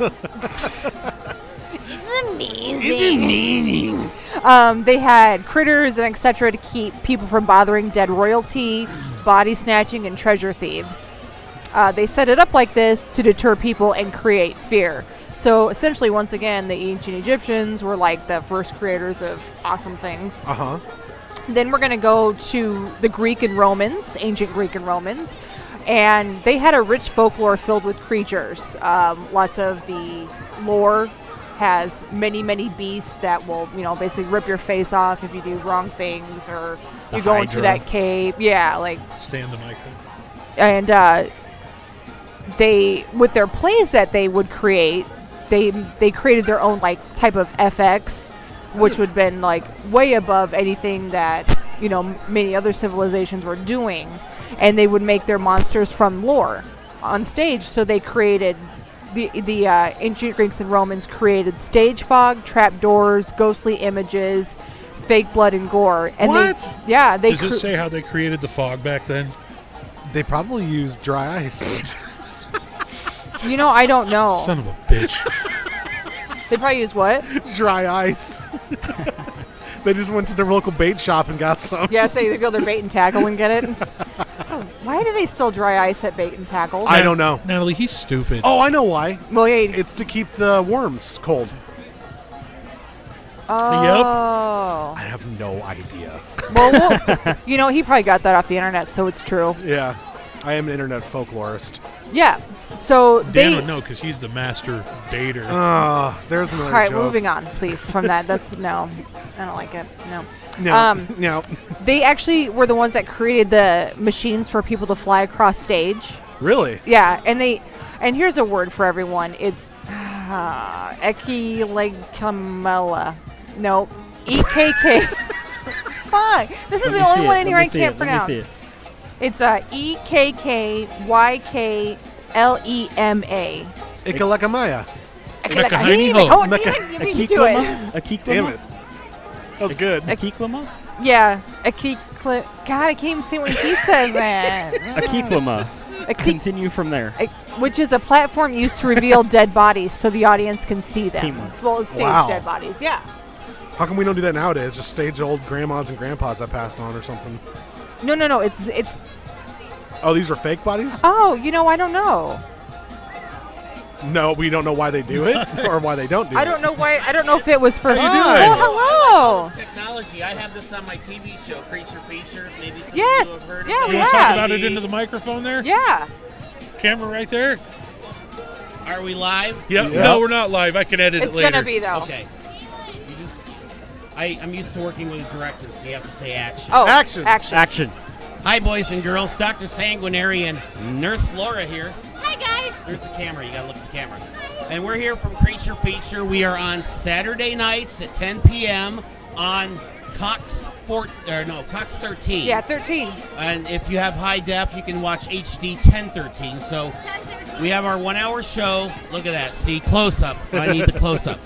They had critters and etc. to keep people from bothering dead royalty, body snatching, and treasure thieves. They set it up like this to deter people and create fear. So essentially, once again, the ancient Egyptians were like the first creators of awesome things. Uh huh. Then we're going to go to the Greek and Romans, ancient Greek and Romans. And they had a rich folklore filled with creatures. Lots of the lore has many, many beasts that will, basically rip your face off if you do wrong things, or The you go into Hydra. that cave. Yeah, like, Stand the mic. and they, with their plays that they would create, they created their own like type of FX, which would have been like way above anything that many other civilizations were doing, and they would make their monsters from lore on stage. So they created the ancient Greeks and Romans created stage fog, trap doors, ghostly images, fake blood and gore. And What? They Does it say how they created the fog back then? They probably used dry ice. You know, I don't know. Son of a bitch. They probably use what? Dry ice. They just went to their local bait shop and got some. Yeah, say they go to their bait and tackle and get it. Oh, why do they still dry ice at bait and tackle? I don't know. Natalie, he's stupid. Oh, I know why. Well, yeah. It's to keep the worms cold. Oh. I have no idea. Well, you know, he probably got that off the internet, so it's true. Yeah. I am an internet folklorist. Yeah. So Dan would know because he's the master baiter. There's another All right, joke. moving on, please, from that. That's no. I don't like it. No. No. They actually were the ones that created the machines for people to fly across stage. Really? Yeah, and here's a word for everyone. It's ekilegkamela. No, EKK. Fuck. This is the only one in here I can't pronounce. It's EKKYKLEMA. Ikalekamaya. Oh, you beat me to it. Damn it. That was good. Akiklama? Yeah, God, I can't even see when he says that. Akiklama. Continue from there. Which is a platform used to reveal dead bodies so the audience can see them. Teamwork. Well, stage Wow. dead bodies, yeah. How come we don't do that nowadays? Just stage old grandmas and grandpas that passed on or something. No. It's. Oh, these are fake bodies? Oh, you know, I don't know. No, we don't know why they do it or why they don't do it. I don't know why. I don't know if it was for. Hi. Oh, hello. Technology. I have this on my TV show, Creature Feature. Maybe some Yes. of you have heard Yeah, of we it. You want to have. talk about it into the microphone there? Yeah. Camera right there? Are we live? Yep. No, we're not live. I can edit It's it later. gonna be though. Okay. You just. I'm used to working with directors, so you have to say action. Oh, Action. Action. Hi, boys and girls. Dr. Sanguinary and Nurse Laura here. Hi, guys. There's the camera. You gotta look at the camera. And we're here from Creature Feature. We are on Saturday nights at 10 p.m. on Cox 13. Yeah, 13. And if you have high def, you can watch HD 1013. So we have our 1 hour show. Look at that. See, close up. I need the close up.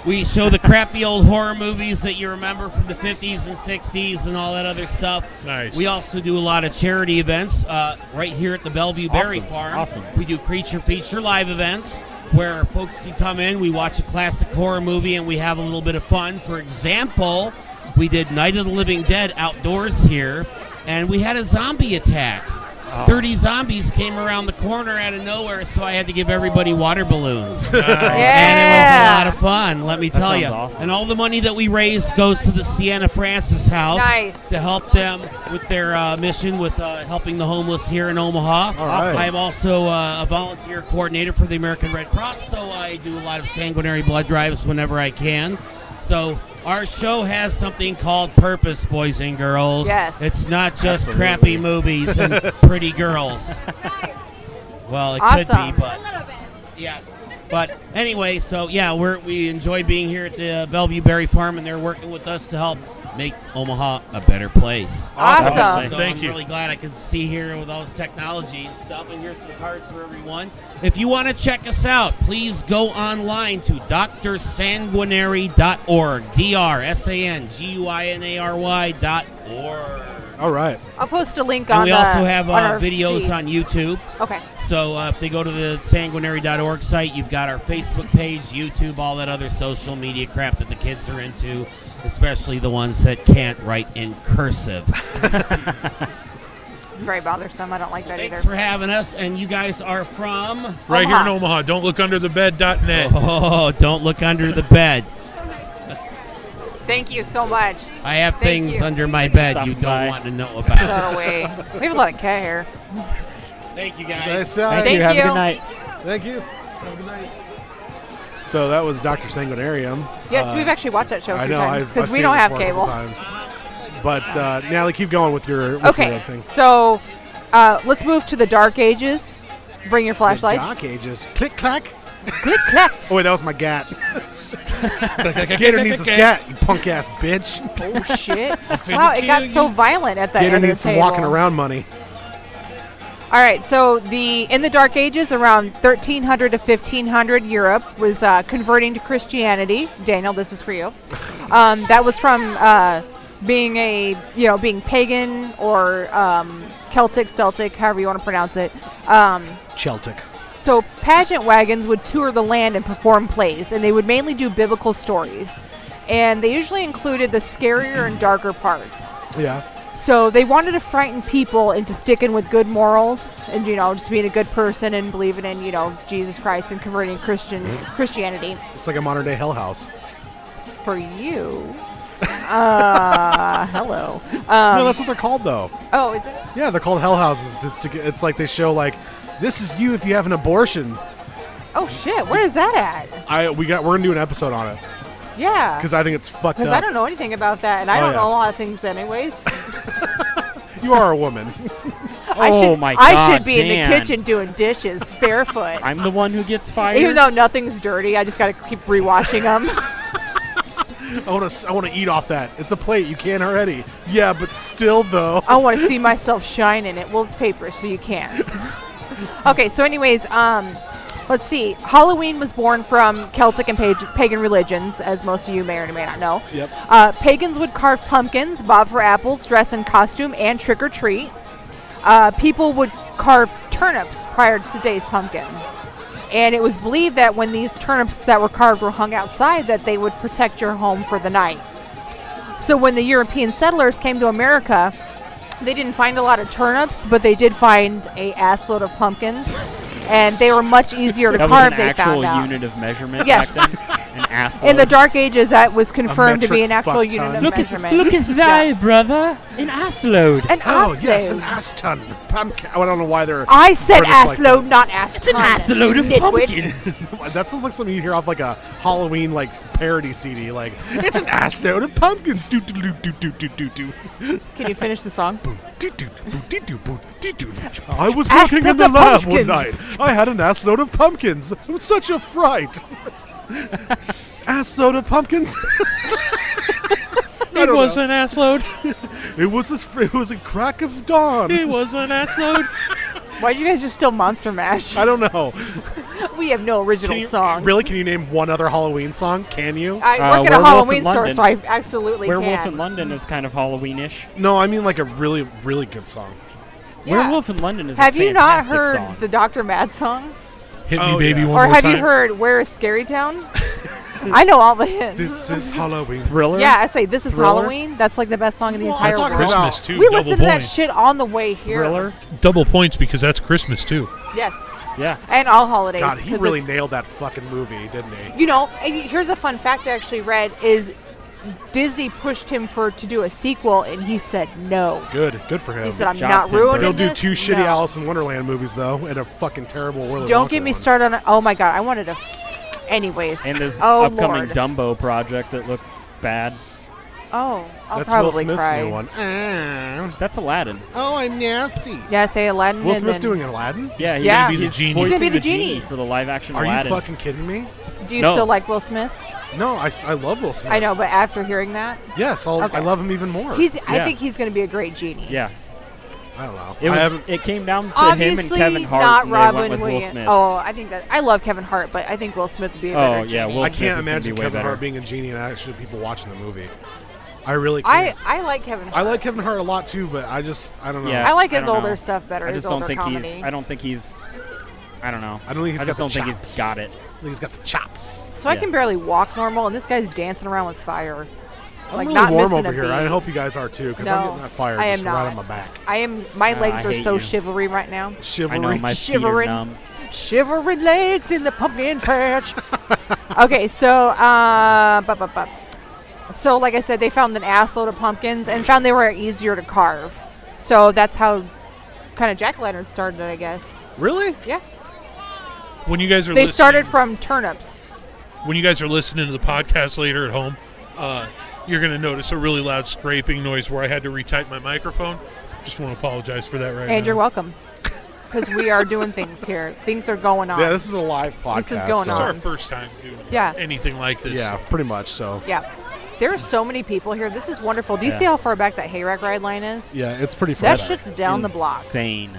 We show the crappy old horror movies that you remember from the 50s and 60s and all that other stuff. Nice. We also do a lot of charity events right here at the Bellevue Berry Farm. Awesome. We do Creature Feature live events where folks can come in, we watch a classic horror movie, and we have a little bit of fun. For example, we did Night of the Living Dead outdoors here, and we had a zombie attack. 30 zombies came around the corner out of nowhere, so I had to give everybody water balloons. And it was a lot of fun, let me tell you. Awesome. And all the money that we raised goes to the Sienna Francis House Nice. to help them with their mission with helping the homeless here in Omaha. All right. I am also a volunteer coordinator for the American Red Cross, so I do a lot of sanguinary blood drives whenever I can. So our show has something called purpose, boys and girls. Yes. It's not just Absolutely. crappy movies and pretty girls. Well, it could Awesome. be, but yes. But anyway, so yeah, we enjoy being here at the Bellevue Berry Farm, and they're working with us to help make Omaha a better place. Awesome. So Thank I'm you. really glad I could see here with all this technology and stuff. And here's some cards for everyone. If you want to check us out, please go online to drsanguinary.org. drsanguinary.org. All right. I'll post a link And on we the, also have on our videos feed. on YouTube. Okay. So if they go to the sanguinary.org site, you've got our Facebook page, YouTube, all that other social media crap that the kids are into, especially the ones that can't write in cursive. It's very bothersome. I don't like that Thanks either. for having us, and you guys are from? Right here in Omaha. Omaha. Don't look under the bed.net. Oh, don't look under the bed. Thank you so much. I have Thank things you. under my bed Stop you don't by. want to know about. Throw it away. We have a lot of cat hair. Thank you, guys. Nice Thank eye. you. Have a you. good night. Thank you. Have a good night. So that was Dr. Sanguinarium. Yes, we've actually watched that show a I few know. times I've because we seen don't it have before a cable. couple times. But Natalie, keep going with your Okay, thing. so let's move to the Dark Ages. Bring your flashlights. Dark Ages. Click clack. Click clack. Oh wait, that was my gat. Gator needs his gat, you punk ass bitch. Oh shit! Wow, it got so violent at that Gator end of needs the some table. walking around money. All right, so in the Dark Ages, around 1300 to 1500, Europe was converting to Christianity. Daniel, this is for you. That was from being pagan or Celtic, however you want to pronounce it. Celtic. So pageant wagons would tour the land and perform plays, and they would mainly do biblical stories. And they usually included the scarier and darker parts. Yeah. So they wanted to frighten people into sticking with good morals and, just being a good person and believing in, Jesus Christ and converting Christianity. It's like a modern day Hell House. For you. Hello. No, that's what they're called, though. Oh, is it? Yeah, they're called Hell Houses. It's like they show, like, this is you if you have an abortion. Oh, shit. Where is that at? We're going to do an episode on it. Yeah. Because I think it's fucked up. Because I don't know anything about that, and I don't know a lot of things anyways. You are a woman. I should be in the kitchen doing dishes barefoot. I'm the one who gets fired. Even though nothing's dirty, I just got to keep rewatching them. I want to eat off that. It's a plate. You can already. Yeah, but still, though. I want to see myself shine in it. Well, it's paper, so you can't. Okay, so anyways, let's see. Halloween was born from Celtic and pagan religions, as most of you may or may not know. Yep. Pagans would carve pumpkins, bob for apples, dress in costume, and trick or treat. People would carve turnips prior to today's pumpkin. And it was believed that when these turnips that were carved were hung outside, that they would protect your home for the night. So when the European settlers came to America, they didn't find a lot of turnips, but they did find a assload of pumpkins. And they were much easier to carve, they found out. That was an actual unit of measurement Yes. back then? An assload? In the Dark Ages, that was confirmed to be an actual unit of measurement. Look at that, brother. An assload. An assload. Yes, an ass ton. Pumpkin. I don't know why they're... I said British assload, not ass ton. It's an assload of pumpkins. That sounds like something you hear off like a Halloween parody CD. Like, it's an assload of pumpkins. Do do do do do do do do. Can you finish the song? I was working in the lab one night. I had an assload of pumpkins. It was such a fright. Assload of pumpkins. It was an assload. It was a crack of dawn. It was an assload. Why do you guys just still Monster Mash? I don't know. We have no original songs. Really? Can you name one other Halloween song? Can you? I work at a Halloween store, so I absolutely Werewolf can. in London is kind of Halloween-ish. No, I mean like a really, really good song. Yeah. Werewolf in London is Have a you not fantastic heard song. the Dr. Mad song? Hit me, baby, one Or more have time. you heard Where is Scary Town? I know all the hits. This is Halloween. Thriller? Yeah, I say This is Thriller? Halloween. That's like the best song in the entire That's world. Christmas, too. We Double listened to that points. shit on the way here. Thriller? Double points because that's Christmas, too. Yes. Yeah. And all holidays. God, he 'cause really it's- nailed that fucking movie, didn't he? You know, and here's a fun fact I actually read is Disney pushed him to do a sequel, and he said no. Good for him. He said, I'm Job, not Tim ruining He'll do this. 2 shitty No. Alice in Wonderland movies, though, and a fucking terrible Willy Don't Wonka get me one. started on it. Oh, my God. I wanted to... Anyways. And this oh, upcoming Lord. Dumbo project that looks bad. Oh, I'll That's Will probably Smith's cry. new one. That's Aladdin. Oh, I'm nasty. Yeah, say Aladdin. Will and Smith's then- doing Aladdin? Yeah, he's Yeah. gonna be the He's genie. gonna be Voicing the genie. for the live-action Are Aladdin. you fucking kidding me? Do you No. still like Will Smith? No, I love Will Smith. I know, but after hearing that, Yes, Okay. I love him even more. I Yeah. think he's going to be a great genie. Yeah. I don't know. It I was. haven't. It came down to Obviously, him and Kevin Hart, not and they Robin went with Will Williams. Smith. Oh, I think that I love Kevin Hart, but I think Will Smith would be a better Oh, yeah, genie. Will I Smith can't is gonna imagine be way Kevin better. Hart being a genie and actually people watching the movie. I really can't. I like Kevin Hart. I like Kevin Hart a lot too, but I don't know. Yeah. I like I his don't older know. stuff better. I his just don't older think comedy. he's. I don't think he's. I don't know. I don't think he's I got just the don't think chops. he's got it. I think he's got the chops. So I Yeah. can barely walk normal, and this guy's dancing around with fire. I'm Like really not warm missing over a here. beat. I hope you guys are too, because No, I'm getting that fire I just am right not. on my back. I am. My legs I are hate so you. chivalry right now. Chivalry. I know my feet are Shivering. numb. Shivering legs in the pumpkin patch. Okay, so so like I said, they found an assload of pumpkins and found they were easier to carve. So that's how kind of jack-o'-lantern started, I guess. Really? Yeah. When you guys are They listening, started from turnips. when you guys are listening to the podcast later at home, you're going to notice a really loud scraping noise where I had to retype my microphone. Just want to apologize for that right now. And you're welcome. Because we are doing things here. Things are going on. Yeah, this is a live podcast. This is going This is our on. first time doing Yeah. anything like this. Yeah, pretty much. So. Yeah. There are so many people here. This is wonderful. Do you see how far back that hayrack ride line is? Yeah, it's pretty far. That shit's down the block. Insane.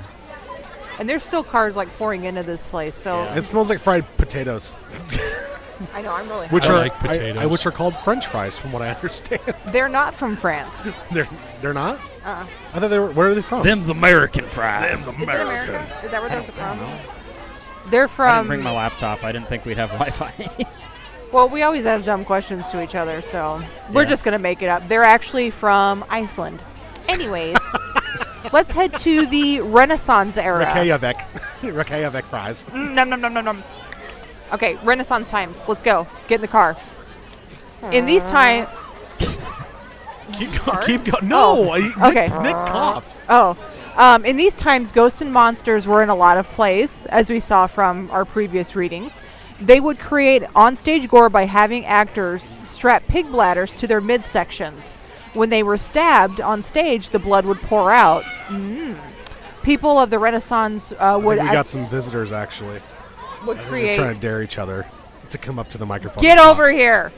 And there's still cars like pouring into this place. So Yeah. It smells like fried potatoes, I know I'm really which hungry. are like potatoes. which are called French fries, from what I understand. They're not from France. They're not. Uh-uh. I thought they were. Where are they from? Them's American fries. Is it America? Is that where those are from? They're I from. didn't bring my laptop. I didn't think we'd have Wi-Fi. Well, we always ask dumb questions to each other, so we're Yeah. just going to make it up. They're actually from Iceland. Anyways, let's head to the Renaissance era. Reykjavik fries. Nom, nom, nom, nom, nom. Okay, Renaissance times. Let's go. Get in the car. In these times. Keep going. Keep going. No. Okay. Nick coughed. Oh. In these times, ghosts and monsters were in a lot of plays, as we saw from our previous readings. They would create onstage gore by having actors strap pig bladders to their midsections. When they were stabbed on stage, the blood would pour out. People of the Renaissance would We got some visitors, actually. would They're create. trying to dare each other to come up to the microphone. Get over here!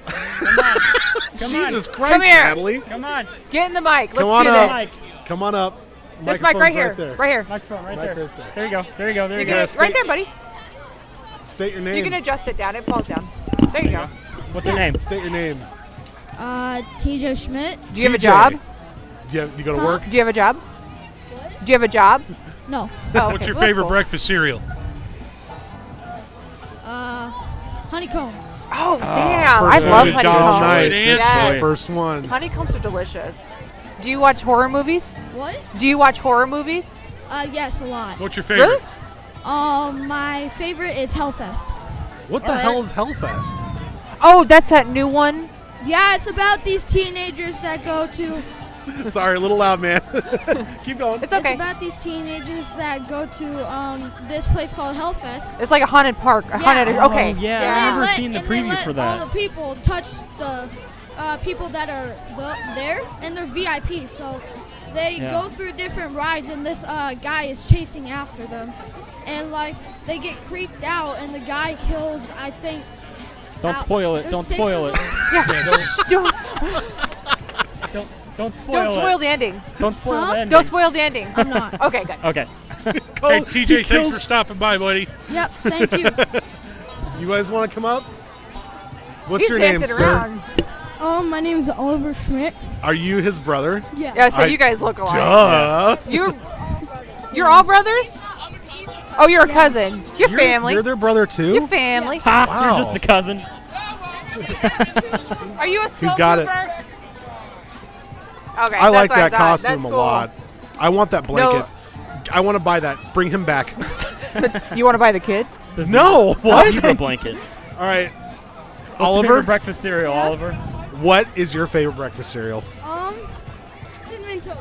Jesus Come Christ, here. Natalie. Come on. Get in the mic. Let's Come on do up. this. Come on up. This mic right Microphone's here. there. Right here. Microphone right Mic there. right there. There you go. There you go. There you You're go. gonna, right there, buddy. State your name. You can adjust it down. It falls down. There you go. What's your name? State your name. TJ Schmidt. Do you have a TJ. job? You go to work? Do you have a job? Do you have a job? No. Oh, okay. What's your Well, that's favorite cool. breakfast cereal? Honeycomb. Oh, damn. I first love one. Got all honeycombs. night. Good answer. Yes. First one. Honeycombs are delicious. Do you watch horror movies? What? Do you watch horror movies? Yes, a lot. What's your favorite? Really? My favorite is Hellfest. What the hell is Hellfest? Oh, that's that new one. Yeah, it's about these teenagers that go to. Sorry, a little loud, man. Keep going. It's okay. It's about these teenagers that go to this place called Hellfest. It's like a haunted park. A haunted. Oh, Okay. yeah. I've never seen the and they preview let for that. all the people touch the people that are there, and they're VIP. So they Yeah. go through different rides, and this guy is chasing after them. And like they get creeped out, and the guy kills, I think. Don't spoil it. There's Don't 6 spoil of it. them. Don't Don't spoil don't spoil it. the ending. Don't spoil Huh? the ending. Don't spoil the ending. I'm not. Okay, good. Okay. Hey, TJ, thanks for stopping by, buddy. Yep. Thank you. You guys want to come up? What's He's your name, dancing sir? around. My name's Oliver Schmidt. Are you his brother? Yeah. Yeah, so I- you guys look alike. Duh. You're all brothers? Oh, you're a cousin. You're family. You're their brother too? You're family. Ha! Wow. You're just a cousin. Are you a Who's got it? snowtrooper? Okay, I like that's what that thought. costume That's a cool. lot. I want that blanket. I want to buy that. Bring him back. You want to buy the kid? No, what? Zebra blanket. All right. What's your Oliver, favorite breakfast cereal, Oliver? what is your favorite breakfast cereal? Cinnamon toast.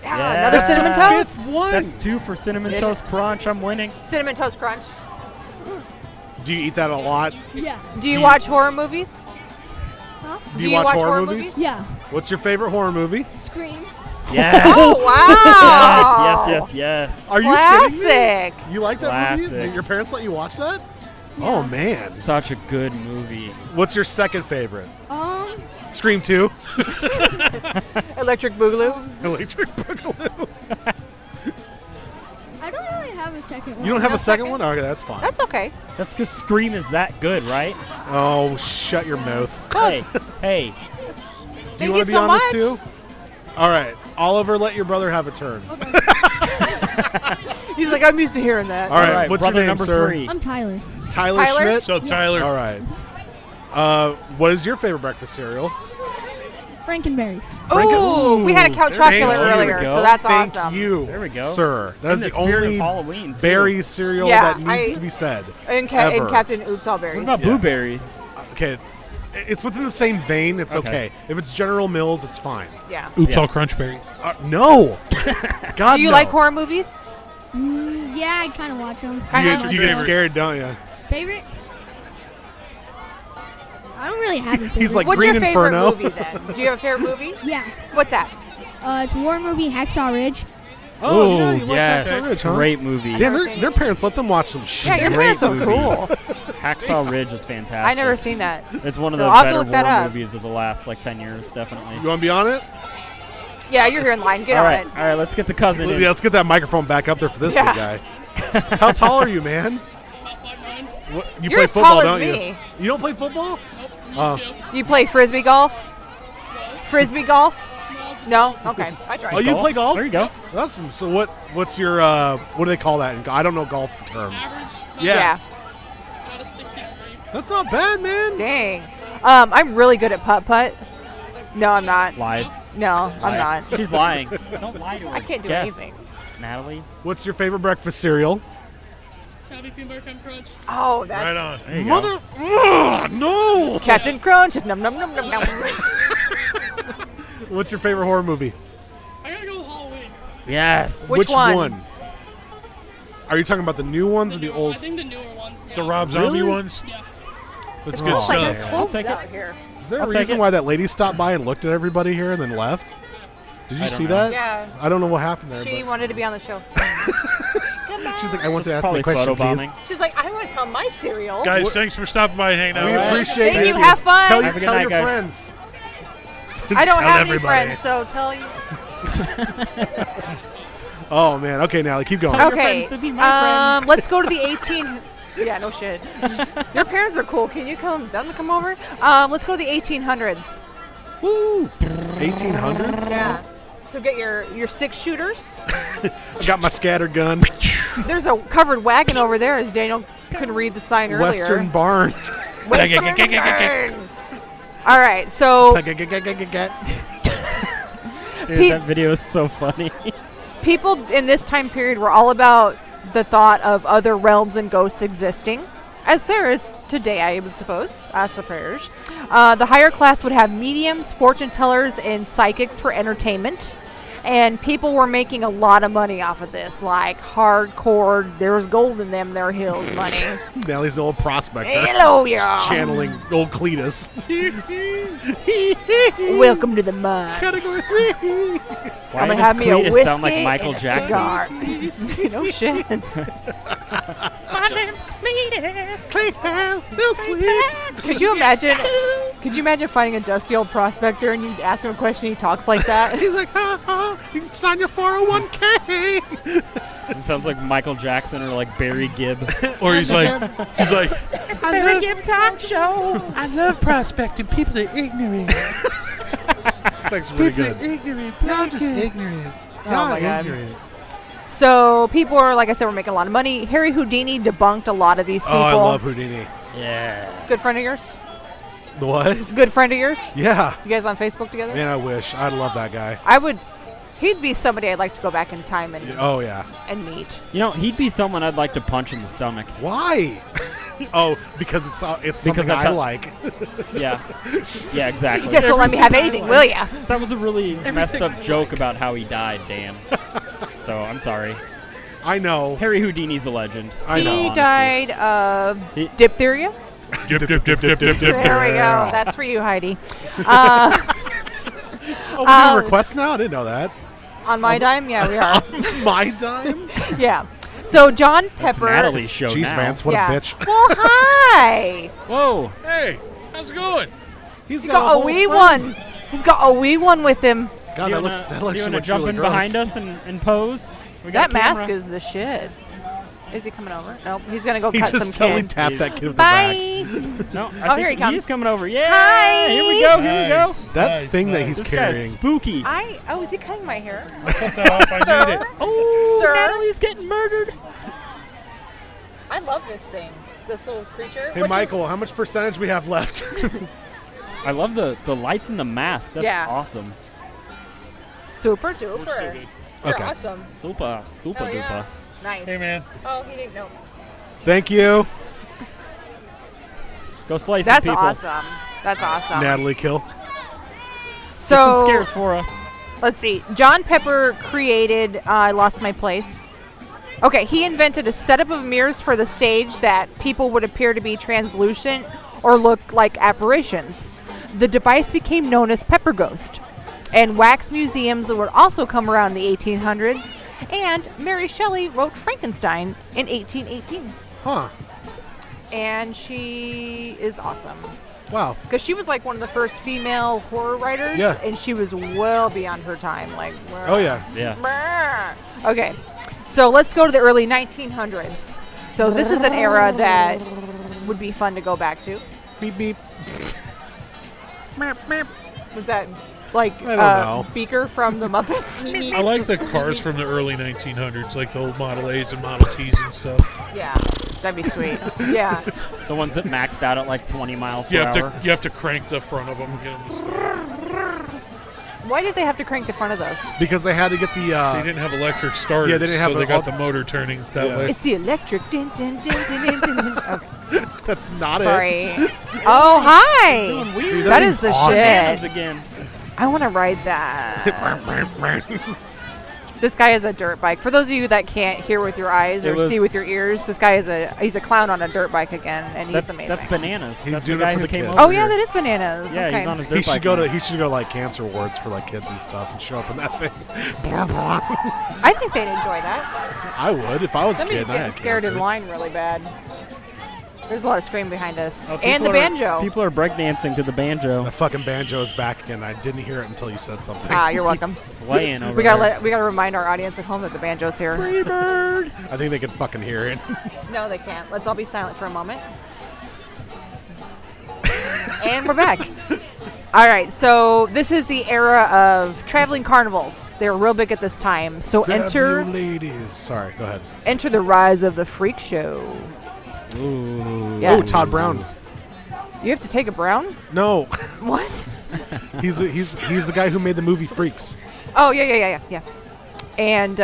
Yeah, another cinnamon toast. Fifth one. That's 2 for Cinnamon Yeah. Toast Crunch. I'm winning. Cinnamon toast crunch. Do you eat that a lot? Yeah. Do you watch horror movies? Do you watch horror movies? Yeah. What's your favorite horror movie? Scream. Yes. Oh wow! Yes. Are you kidding me? Classic. You like that movie? Classic. Your parents let you watch that? Oh man. Such a good movie. What's your second favorite? Scream 2. Electric Boogaloo. Electric Boogaloo. I don't really have a second one. You don't have No a second second? one? Okay, that's fine. That's okay. That's because Scream is that good, right? Oh, shut your mouth. Hey, hey. Do Thank you want you to be so on much. this too? All right. Oliver, let your brother have a turn. He's like, I'm used to hearing that. All right. What's your brother name, number sir? 3. I'm Tyler. Tyler Tyler? Schmidt? What's up, Tyler? All right. What is your favorite breakfast cereal? Frankenberries. Ooh, we had a couch Thank chocolate you. earlier, There we so go. that's Thank awesome. you, There we go. sir. That In is the the spirit only of Halloween, too. berry cereal Yeah, that needs to be said. And, ever. and Captain Oops All Berries. What about blueberries? Okay. It's within the same vein. It's okay. If it's General Mills, it's fine. Yeah. Oops, Yeah. all crunch berries. No. God, Do you no. like horror movies? Yeah, I kind of watch them. You get scared, don't you? Favorite? I don't really have a favorite. He's like What's Green your favorite Inferno. movie then? Do you have a favorite movie? Yeah. What's that? It's a war movie, Hacksaw Ridge. Oh, yeah, Ooh, you like yes. Hacksaw Ridge, huh? Great movie. Damn, their parents let them watch some shit. Yeah, your Great parents are movie. cool. Hacksaw Ridge is fantastic. I never seen that. It's one of So the I'll have to better look that horror up. movies of the last 10 years, definitely. You want to be on it? Yeah, you're here in line. Get all on right, it. all right. Let's get the cousin in. Yeah, let's get that microphone back up there for this Yeah. big guy. How tall are you, man? What, you You're play as football, tall as don't me. you? You don't play football? You play frisbee golf? Frisbee golf? No? Okay. I tried. Oh, you play golf? There you go. That's so. What's your what do they call that? I don't know golf terms. Yeah. That's not bad, man. Dang. I'm really good at putt-putt. No, I'm not. Lies. No, I'm Lies. not. She's lying. Don't lie to her. I can't do Guess. anything. Natalie? What's your favorite breakfast cereal? Krabby Peanut Butter Crunch Crunch. Oh, that's Right on. There you go. Mother. Ugh, no. Captain Crunch is num num num num num. What's your favorite horror movie? I gotta go with Halloween. Yes. Which one? Are you talking about the new ones or the old? I think the newer ones. The Rob Zombie ones? Yeah. That's Oh, good It's like stuff. it's man. closed I'll take out it. here. Is there a I'll take reason it. why that lady stopped by and looked at everybody here and then left? Did you I see don't know. that? Yeah. I don't know what happened there. She but wanted to be on the show. she's like, I want to ask Probably my question, photo please. bombing. She's like, I want to tell my cereal. Guys, thanks for stopping by and hanging out We with us. appreciate Thank it. you. Have fun. Tell, Have a good tell night, your guys. friends. I don't Tell have everybody. any friends, so tell you. Oh man. Okay, Natalie, keep going. Tell your Okay. friends to be my friends. Let's go to the 18. Yeah, no shit. Your parents are cool. Can you them to come over? Let's go to the 1800s. Woo. 1800s. Yeah. So get your 6 shooters. I got my scatter gun. There's a covered wagon over there, as Daniel couldn't read the sign earlier. Western barn. Western barn. All right, so Dude, that video is so funny. people in this time period were all about the thought of other realms and ghosts existing, as there is today, I would suppose, suppose. The higher class would have mediums, fortune tellers, and psychics for entertainment. And people were making a lot of money off of this, like hardcore, there's gold in them there hills money. Natalie's the old prospector. Hello, y'all. Channeling old Cletus. Welcome to the mines. Category 3. Why I'm gonna does have me a Cletus whiskey sound like Michael and a Jackson? cigar. No shit. My name's Cletus. Cletus, little sweet. Could you imagine? Could you imagine finding a dusty old prospector and you ask him a question, he talks like that? He's like, you can sign your 401k. It sounds like Michael Jackson or like Barry Gibb. Or he's like, It's a Barry Gibb talk show. I love prospecting. People are ignorant. That's actually pretty good. Ignorant. Y'all just ignorant. Oh Y'all my God. ignorant. So people were, like I said, were making a lot of money. Harry Houdini debunked a lot of these people. Oh, I love Houdini. Yeah. Good friend of yours? The what? Good friend of yours? Yeah. You guys on Facebook together? Man, I wish. I'd love that guy. I would. He'd be somebody I'd like to go back in time and Oh, yeah. and meet. You know, he'd be someone I'd like to punch in the stomach. Why? Oh, because it's something Because that's I how- like. Yeah. Yeah, exactly. You just won't let me have anything, will ya? That was a really messed up joke about how he died, Dan. So, I'm sorry. I know. Harry Houdini's a legend. I know. He honestly. died of He- diphtheria. dip, dip, dip, dip, dip, dip. There we go. That's for you, Heidi. Oh, we do requests now? I didn't know that. On my dime? Yeah, we are. My dime? Yeah. So John That's Pepper. Natalie's show Jeez, now. Vance, what yeah. a bitch. Well, hi. Whoa. Hey, how's it going? He's He's got a whole wee thing. one. He's got a wee one with him. God, Do you that looks wanna really jump in gross. behind us and pose? We got That a camera. mask is the shit. Is he coming over? Nope. He's gonna go He cut just some totally can. tapped that kid with Bye. his axe. No, Oh, I here he think comes. he's coming over. Yeah. Hi. Here we go. Here we go. Nice. That Nice, thing that nice. he's This carrying. guy's spooky. Oh, is he cutting my hair? Cut that off. I need it. Oh, Sir? Natalie's getting murdered. I love this thing. This little creature. Hey, Michael, how much percentage we have left? I love the lights in the mask. That's Yeah. awesome. Super duper. You're Okay. awesome. Super Oh, yeah. duper. Nice. Hey, man. Oh, he didn't know. Thank you, Go slice That's some people. awesome. That's awesome. Natalie Kill. Get So some scares for us. let's see. John Pepper created I Lost My Place. Okay, he invented a setup of mirrors for the stage that people would appear to be translucent or look like apparitions. The device became known as Pepper Ghost. And wax museums would also come around in the 1800s. And Mary Shelley wrote Frankenstein in 1818. Huh. And she is awesome. Wow. Because she was like one of the first female horror writers. Yeah. And she was well beyond her time. Like, Oh, yeah. Yeah. Okay, so let's go to the early 1900s. So this is an era that would be fun to go back to. Beep, beep. Was that like I don't know. Beaker from the Muppets. I like the cars from the early 1900s, like the old Model A's and Model T's and stuff. Yeah, that'd be sweet. Yeah. The ones that maxed out at like 20 miles per You have hour. you have to crank the front of them. Get them to start. Why did they have to crank the front of those? Because they had to get the. They didn't have electric starters, Yeah, they didn't have so the- they got the motor turning that Yeah. way. It's the electric. Din, din, din, din, din, din. Okay. That's not Sorry. Oh, hi. Doing weird. Dude, that that is thing's the awesome. Bananas shit. again. I want to ride that. This guy has a dirt bike. For those of you that can't hear with your eyes or see with your ears, this guy he's a clown on a dirt bike again, and he's amazing. That's Bananas. He's That's doing the it guy for who the came kids. over. Oh yeah, that is Bananas. Yeah, okay. he's on his He dirt should bike. go now. to like cancer wards for like kids and stuff and show up in that thing. I think they'd enjoy that. I would if I was a Somebody's kid and I getting had scared cancer. in line really bad. There's a lot of screaming behind us. Oh, And the people are- banjo. People are breakdancing to the banjo. The fucking banjo is back again. I didn't hear it until you said something. Ah, you're welcome. He's slaying over We gotta there. we gotta remind our audience at home that the banjo's here. Freebird. I think they can fucking hear it. No, they can't. Let's all be silent for a moment. And we're back. All right, so this is the era of traveling carnivals. They were real big at this time. So Grab you ladies. Sorry, go ahead. enter the rise of the freak show. Ooh. Yes. Oh, Todd Brown's. You have to take a brown? No, What? he's the guy who made the movie Freaks. Oh, yeah. And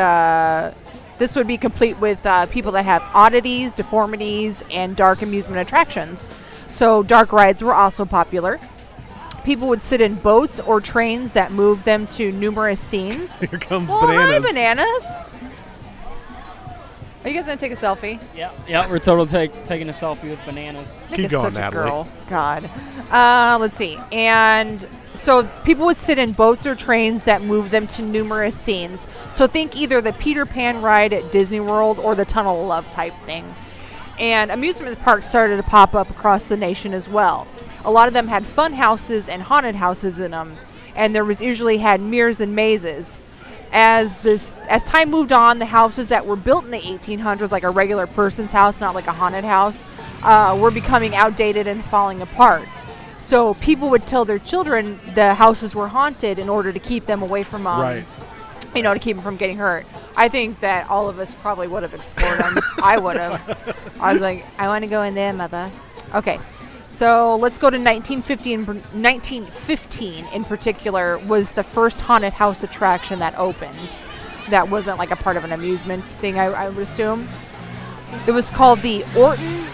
this would be complete with people that have oddities, deformities, and dark amusement attractions. So dark rides were also popular. People would sit in boats or trains that moved them to numerous scenes. Here comes Oh, Bananas. hi, Bananas. Are you guys going to take a selfie? Yeah, we're totally taking a selfie with Bananas. Nick Keep is going, such a Natalie. girl. God. Let's see. And so people would sit in boats or trains that moved them to numerous scenes. So think either the Peter Pan ride at Disney World or the Tunnel of Love type thing. And amusement parks started to pop up across the nation as well. A lot of them had fun houses and haunted houses in them. And there was usually had mirrors and mazes. As time moved on, the houses that were built in the 1800s, like a regular person's house, not like a haunted house, were becoming outdated and falling apart. So people would tell their children the houses were haunted in order to keep them away from, Right. to keep them from getting hurt. I think that all of us probably would have explored them. I would have. I was like, I want to go in there, mother. Okay. So let's go to 1915 in particular was the first haunted house attraction that opened. That wasn't like a part of an amusement thing, I would assume. It was called the Orton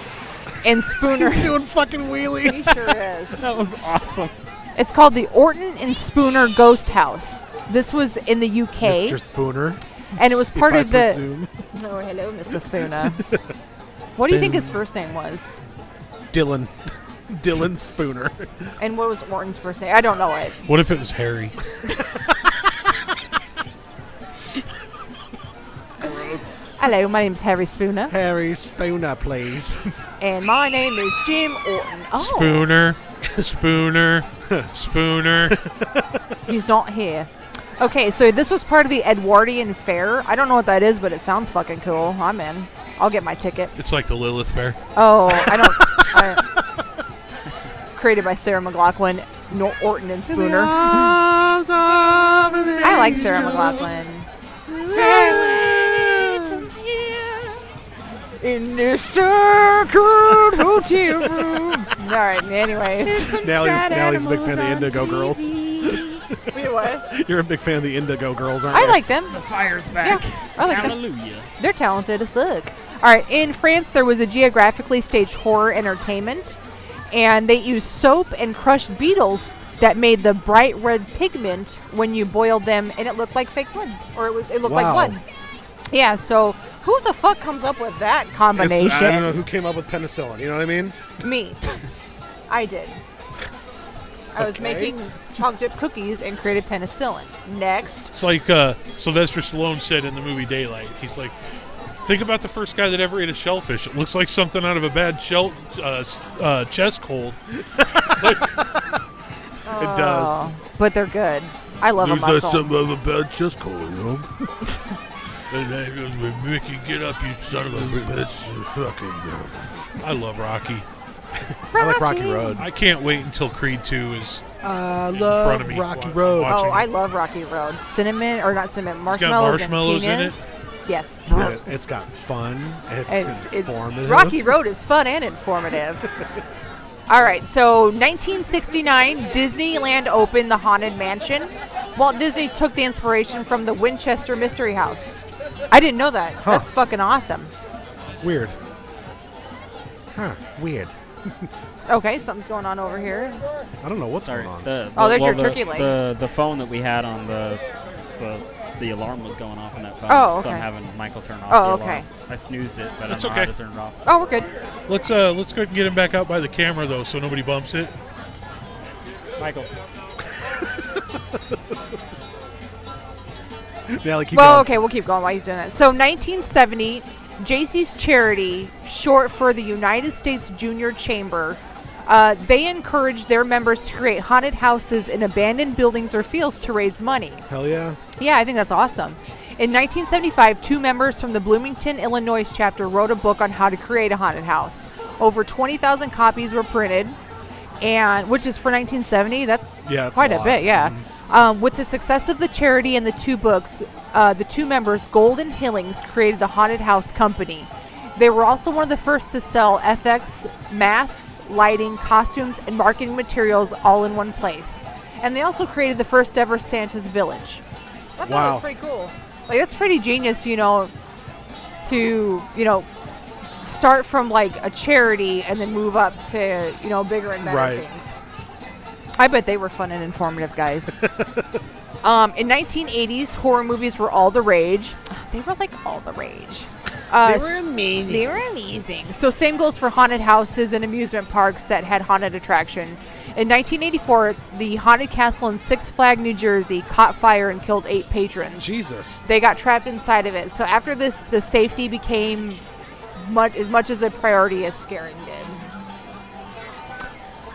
and Spooner. He's doing fucking wheelies. He sure is. That was awesome. It's called the Orton and Spooner Ghost House. This was in the UK. Mr. Spooner. And it was part if I of the... presume. Oh, hello, Mr. Spooner. What do you think his first name was? Dylan. Dylan Spooner. And what was Orton's first name? I don't know it. What if it was Harry? Hello, my name's Harry Spooner. Harry Spooner, please. And my name is Jim Orton. Oh, Spooner. Spooner. Spooner. he's not here. Okay, so this was part of the Edwardian Fair. I don't know what that is, but it sounds fucking cool. I'm in. I'll get my ticket. It's like the Lilith Fair. Oh, I don't... created by Sarah McLachlan, Orton and Spooner. I like Sarah McLachlan. In this dark hotel room. All right, anyways. Nellie's a big fan of the Indigo Girls. Wait, what? You're a big fan of the Indigo Girls, aren't I you? like them. The fire's back. Yeah, I like them. Hallelujah. They're talented as fuck. All right, in France, there was a geographically staged horror entertainment, and they used soap and crushed beetles that made the bright red pigment when you boiled them, and it looked like fake blood, or it looked like Wow. blood. Yeah, so who the fuck comes up with that combination? I don't know who came up with penicillin. You know what I mean? Me. I did. I was Okay. making chocolate chip cookies and created penicillin. Next. It's like Sylvester Stallone said in the movie Daylight. He's like, think about the first guy that ever ate a shellfish. It looks like something out of a bad chest cold. It does. But they're good. I love a mussel. of a bad chest cold, you know? And then he goes, Mickey, get up, you son of a bitch. Fucking I love Rocky. I like Rocky Road. I can't wait until Creed 2 is I in love front of me. Rocky while Road. I'm watching Oh, I it. love Rocky Road. Cinnamon, or not cinnamon, It's got marshmallows marshmallows and in it. peanuts. Yes. Yeah, it's got fun. It's informative. Rocky Road is fun and informative. All right, so 1969, Disneyland opened the Haunted Mansion. Walt Disney took the inspiration from the Winchester Mystery House. I didn't know that. Huh. That's fucking awesome. Weird. Huh, weird. Okay, something's going on over here. I don't know what's Sorry. going on. There's your turkey leg. The phone that we had on the alarm was going off on that phone. Oh, So I'm okay. having Michael turn off Oh, the okay. alarm. I snoozed it, but That's I don't know okay. how to turn it off. Oh, we're good. Let's go and get him back out by the camera though, so nobody bumps it. Michael. Natalie, keep Well, going. okay, we'll keep going while he's doing that. So 1970, JC's Charity, short for the United States Junior Chamber, they encouraged their members to create haunted houses in abandoned buildings or fields to raise money. Hell yeah. Yeah, I think that's awesome. In 1975, 2 members from the Bloomington, Illinois chapter wrote a book on how to create a haunted house. Over 20,000 copies were printed, and which is for 1970. That's quite a lot. bit, yeah. With the success of the charity and the 2 books, the 2 members, Gold and Hillings, created the Haunted House Company. They were also one of the first to sell FX, masks, lighting, costumes, and marketing materials all in one place. And they also created the first ever Santa's Village. I thought that Wow. was pretty cool. Like, that's pretty genius, to, start from like a charity and then move up to, bigger and better Right. things. I bet they were fun and informative, guys. In 1980s, horror movies were all the rage. They were like all the rage. They were amazing. They were amazing. So same goes for haunted houses and amusement parks that had haunted attraction. In 1984, the haunted castle in Six Flags, New Jersey caught fire and killed 8 patrons. Jesus. They got trapped inside of it. So after this, the safety became as much as a priority as scaring did.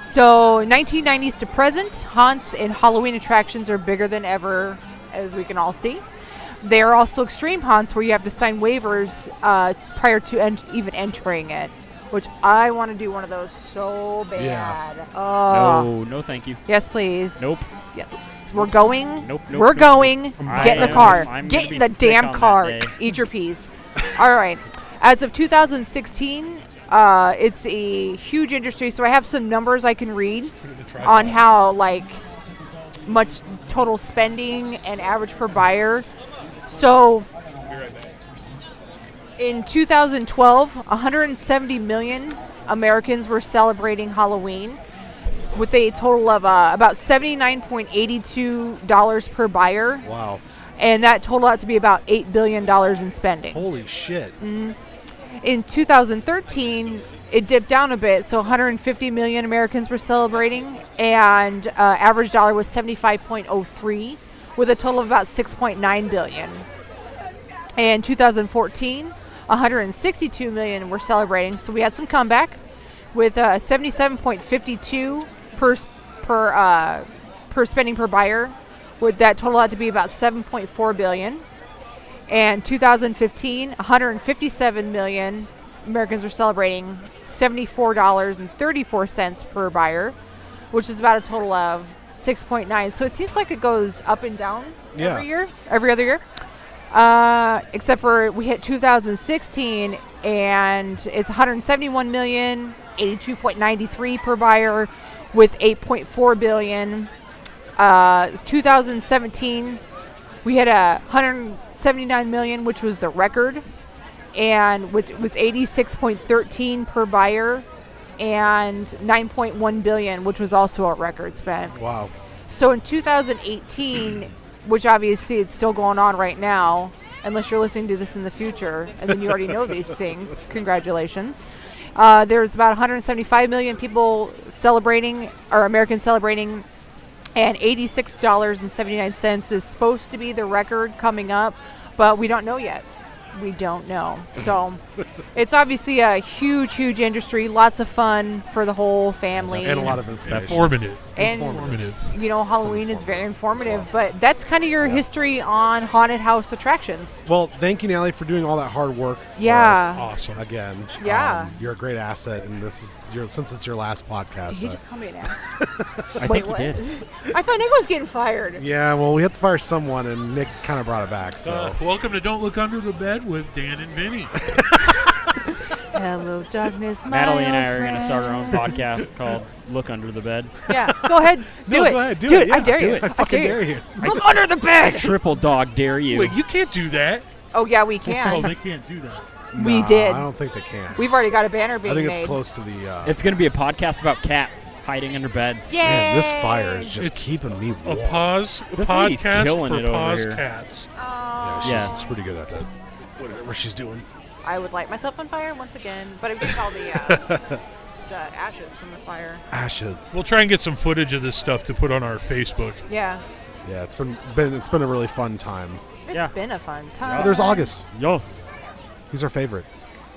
So 1990s to present, haunts and Halloween attractions are bigger than ever, as we can all see. They are also extreme haunts where you have to sign waivers prior to even entering it, which I want to do one of those so bad. Yeah. Oh. No, thank you. Yes, please. Nope. Yes. We're going. Nope. We're nope, going. nope. Get in the I'm car. gonna Get be in the sick damn on that car. day. Eat your peas. All right. As of 2016, it's a huge industry. So I have some numbers I can read on how much total spending and average per buyer. So in 2012, 170 million Americans were celebrating Halloween with a total of about $79.82 per buyer. Wow. And that totaled out to be about $8 billion in spending. Holy shit. In 2013, it dipped down a bit, so 150 million Americans were celebrating, and average dollar was 75.03, with a total of about 6.9 billion. In 2014, 162 million were celebrating, so we had some comeback, with 77.52 per spending per buyer, with that total out to be about 7.4 billion. And 2015, 157 million Americans were celebrating, $74.34 per buyer, which is about a total of 6.9. So it seems like it goes up and down every other year. Except for we hit 2016 and it's 171 million, 82.93 per buyer with 8.4 billion. 2017 we had 179 million, which was the record, and which was 86.13 per buyer, and 9.1 billion, which was also a record spent. Wow. So in 2018, which obviously it's still going on right now, unless you're listening to this in the future, and then you already know these things. Congratulations. There's about 175 million people celebrating, or Americans celebrating, and $86.79 is supposed to be the record coming up, but we don't know yet. We don't know. So it's obviously a huge industry. Lots of fun for the whole family. And a lot of information. Informative. And, Informative. you know, Halloween is very informative. But that's kind of your history on haunted house attractions. Well, thank you, Natalie, for doing all that hard work. Yeah. For us Awesome. Again. Yeah. You're a great asset, and since it's your last podcast. Did he just call me an ass? I Wait, think what? he did. I thought Nick was getting fired. Yeah, well, we had to fire someone, and Nick kind of brought it back. So Welcome to Don't Look Under the Bed with Dan and Vinny. Hello, darkness, my Natalie and I old are going to start our own friend. podcast called Look Under the Bed. Yeah, go ahead. Do it. Go ahead, do it. it. I dare you. I fucking dare you. Look under the I bed. triple dog dare you. Wait, you can't do that. Oh, yeah, we Oh, can. they can't do that. We Nah, did. I don't think they can. We've already got a banner I being think made. it's close to the. It's going to be a podcast about cats hiding under beds. Yay! Man, this fire is just It's keeping me A warm. This lady's podcast killing for it over pause here. cats. Yeah, Yes. she's pretty good at that. Whatever she's doing. I would light myself on fire once again, but I'm getting all the ashes from the fire. Ashes. We'll try and get some footage of this stuff to put on our Facebook. Yeah. Yeah, it's been a really fun time. It's been a fun time. Oh, there's August. Yo. He's our favorite.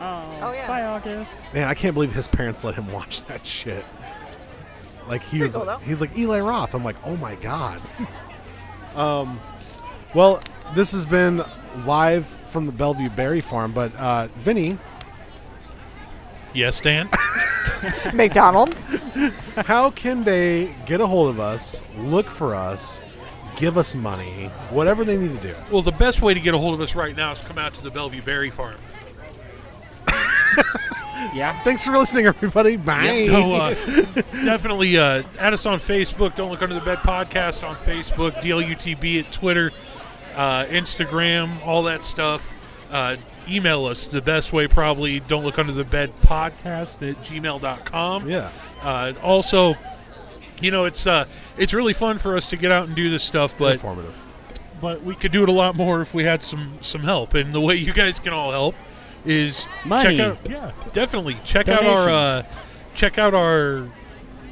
Oh, yeah. Bye, August. Man, I can't believe his parents let him watch that shit. Like Pretty cool, though. he's like Eli Roth. I'm like, oh my god. Well, this has been live from the Bellevue Berry Farm, but Vinny, Yes, Dan? McDonald's. how can they get a hold of us, look for us, give us money, whatever they need to do? Well, the best way to get a hold of us right now is come out to the Bellevue Berry Farm. Yeah. Thanks for listening, everybody. Bye. No, definitely add us on Facebook. Don't Look Under the Bed Podcast on Facebook. DLUTB at Twitter, Instagram, all that stuff. Email us. The best way probably Don't Look Under the Bed Podcast at gmail.com. Yeah. Also, you know, it's really fun for us to get out and do this stuff, but Informative. but we could do it a lot more if we had some help. And the way you guys can all help is Money. check out, definitely check Donations. out our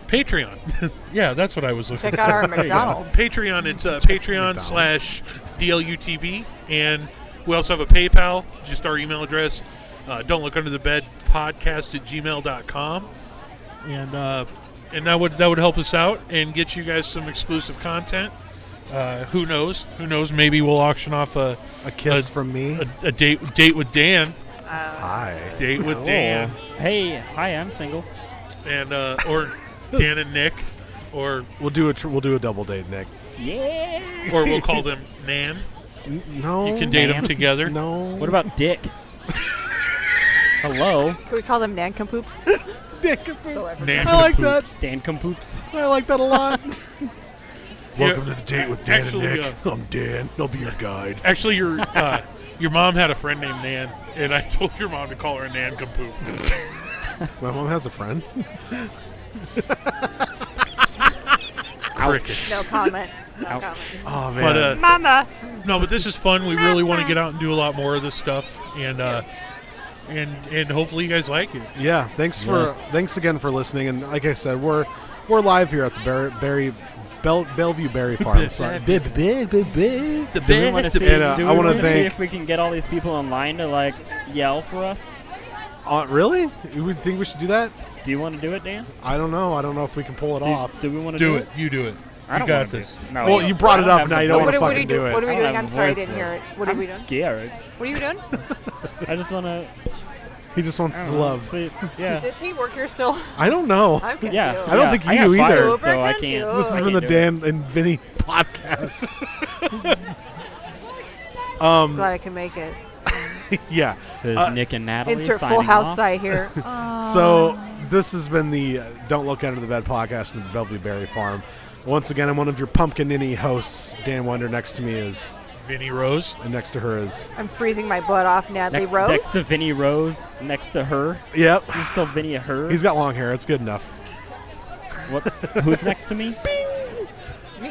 Patreon. Yeah, that's what I was looking Check for. out our McDonald's. Patreon. It's Patreon/DLUTB, and we also have a PayPal. Just our email address. Don't Look Under the Bed Podcast at gmail.com, and that would help us out and get you guys some exclusive content. Who knows? Maybe we'll auction off a kiss from me. A date with Dan. Hi. Date with Oh. Dan. Hey, hi, I'm single. And or Dan and Nick, or we'll do a double date, Nick. Yeah. Or we'll call them Nan. No. You can date them Nan. together. No. What about Dick? Hello. Can we call them Nancompoops? Nincompoofs. Nan I like that. Dancompoofs. I like that a lot. Welcome Yeah. to the date with Dan Actually, and Nick. I'm Dan. I'll be your guide. Actually, your mom had a friend named Nan, and I told your mom to call her a Nan Compoop. My mom has a friend. Crickets. No comment. No Ouch. comment. Oh man. But Mama. no, but this is fun. We really want to get out and do a lot more of this stuff, and hopefully you guys like it. Yeah. Thanks again for listening. And like I said, we're live here at the Bellevue Berry Farm. So, Do we want to see? And, do I we wanna want to see thank- if we can get all these people online to like yell for us? really? You think we should do that? Do you want to do it, Dan? I don't know. I don't know if we can pull it off. Do we want to Do it. You do it. I You don't got wanna this. Do it. No. Well, you brought it up, and now you don't want to What are fucking we do it. What are we I don't doing? have I'm a sorry, I voice didn't for hear it. it. What are we doing? Scared. What are you doing? I just want to. He just wants to love. See, yeah. Does he work here still? I don't know. I'm confused. Yeah. I don't think you I got do either. fired, Super so I can't. confused. This has I been the can't do it. Dan and Vinny podcast. Glad I can make it. Yeah. Says Nick and Natalie. Insert signing full house off. site here. So this has been the Don't Look Under the Bed podcast in the Bellevue Berry Farm. Once again, I'm one of your pumpkin ninny hosts, Dan Wonder. Next to me is Vinny Rose. and next to her is I'm freezing my butt off, Natalie Rose. Next to Vinny Rose, next to her. yep. You're still Vinny a her. He's got long hair. It's good enough. What? Who's next to me? Me.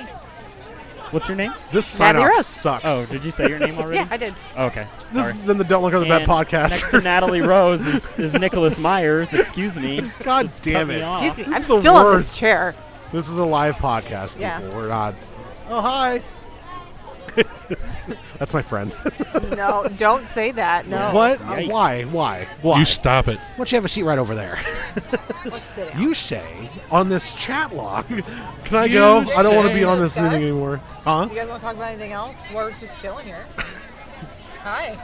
What's your name? This sign Natalie off Rose. sucks. Oh, did you say your name already? Yeah, I did. Okay. This Sorry. has been the Don't Look Under the Bed And podcast. Next to Natalie Rose is Nicholas Myers. Excuse me. God Just damn cut it. me off. Excuse me. This I'm is the still in worst. this chair. This is a live podcast, people. Yeah. We're not. Oh, hi. That's my friend. No, don't say that. No. What? Yikes. Why? You stop it. Why don't you have a seat right over there? Let's sit down. You say on this chat log. Can I go? I don't want to be on this anything anymore. Huh? You guys want to talk about anything else? We're just chilling here. Hi.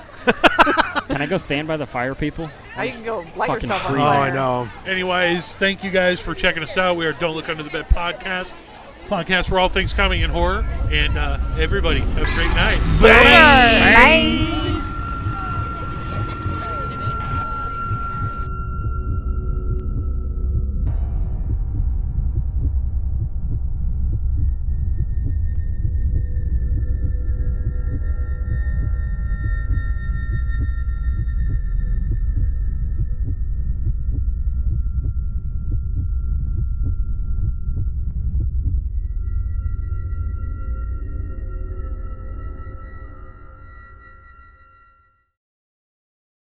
Can I go stand by the fire, people? Now you can go light Fucking yourself on freezing. Oh, fire. I know. Anyways, thank you guys for checking us out. We are Don't Look Under the Bed podcast. Podcast for all things comedy and horror. And everybody, have a great night. Bye.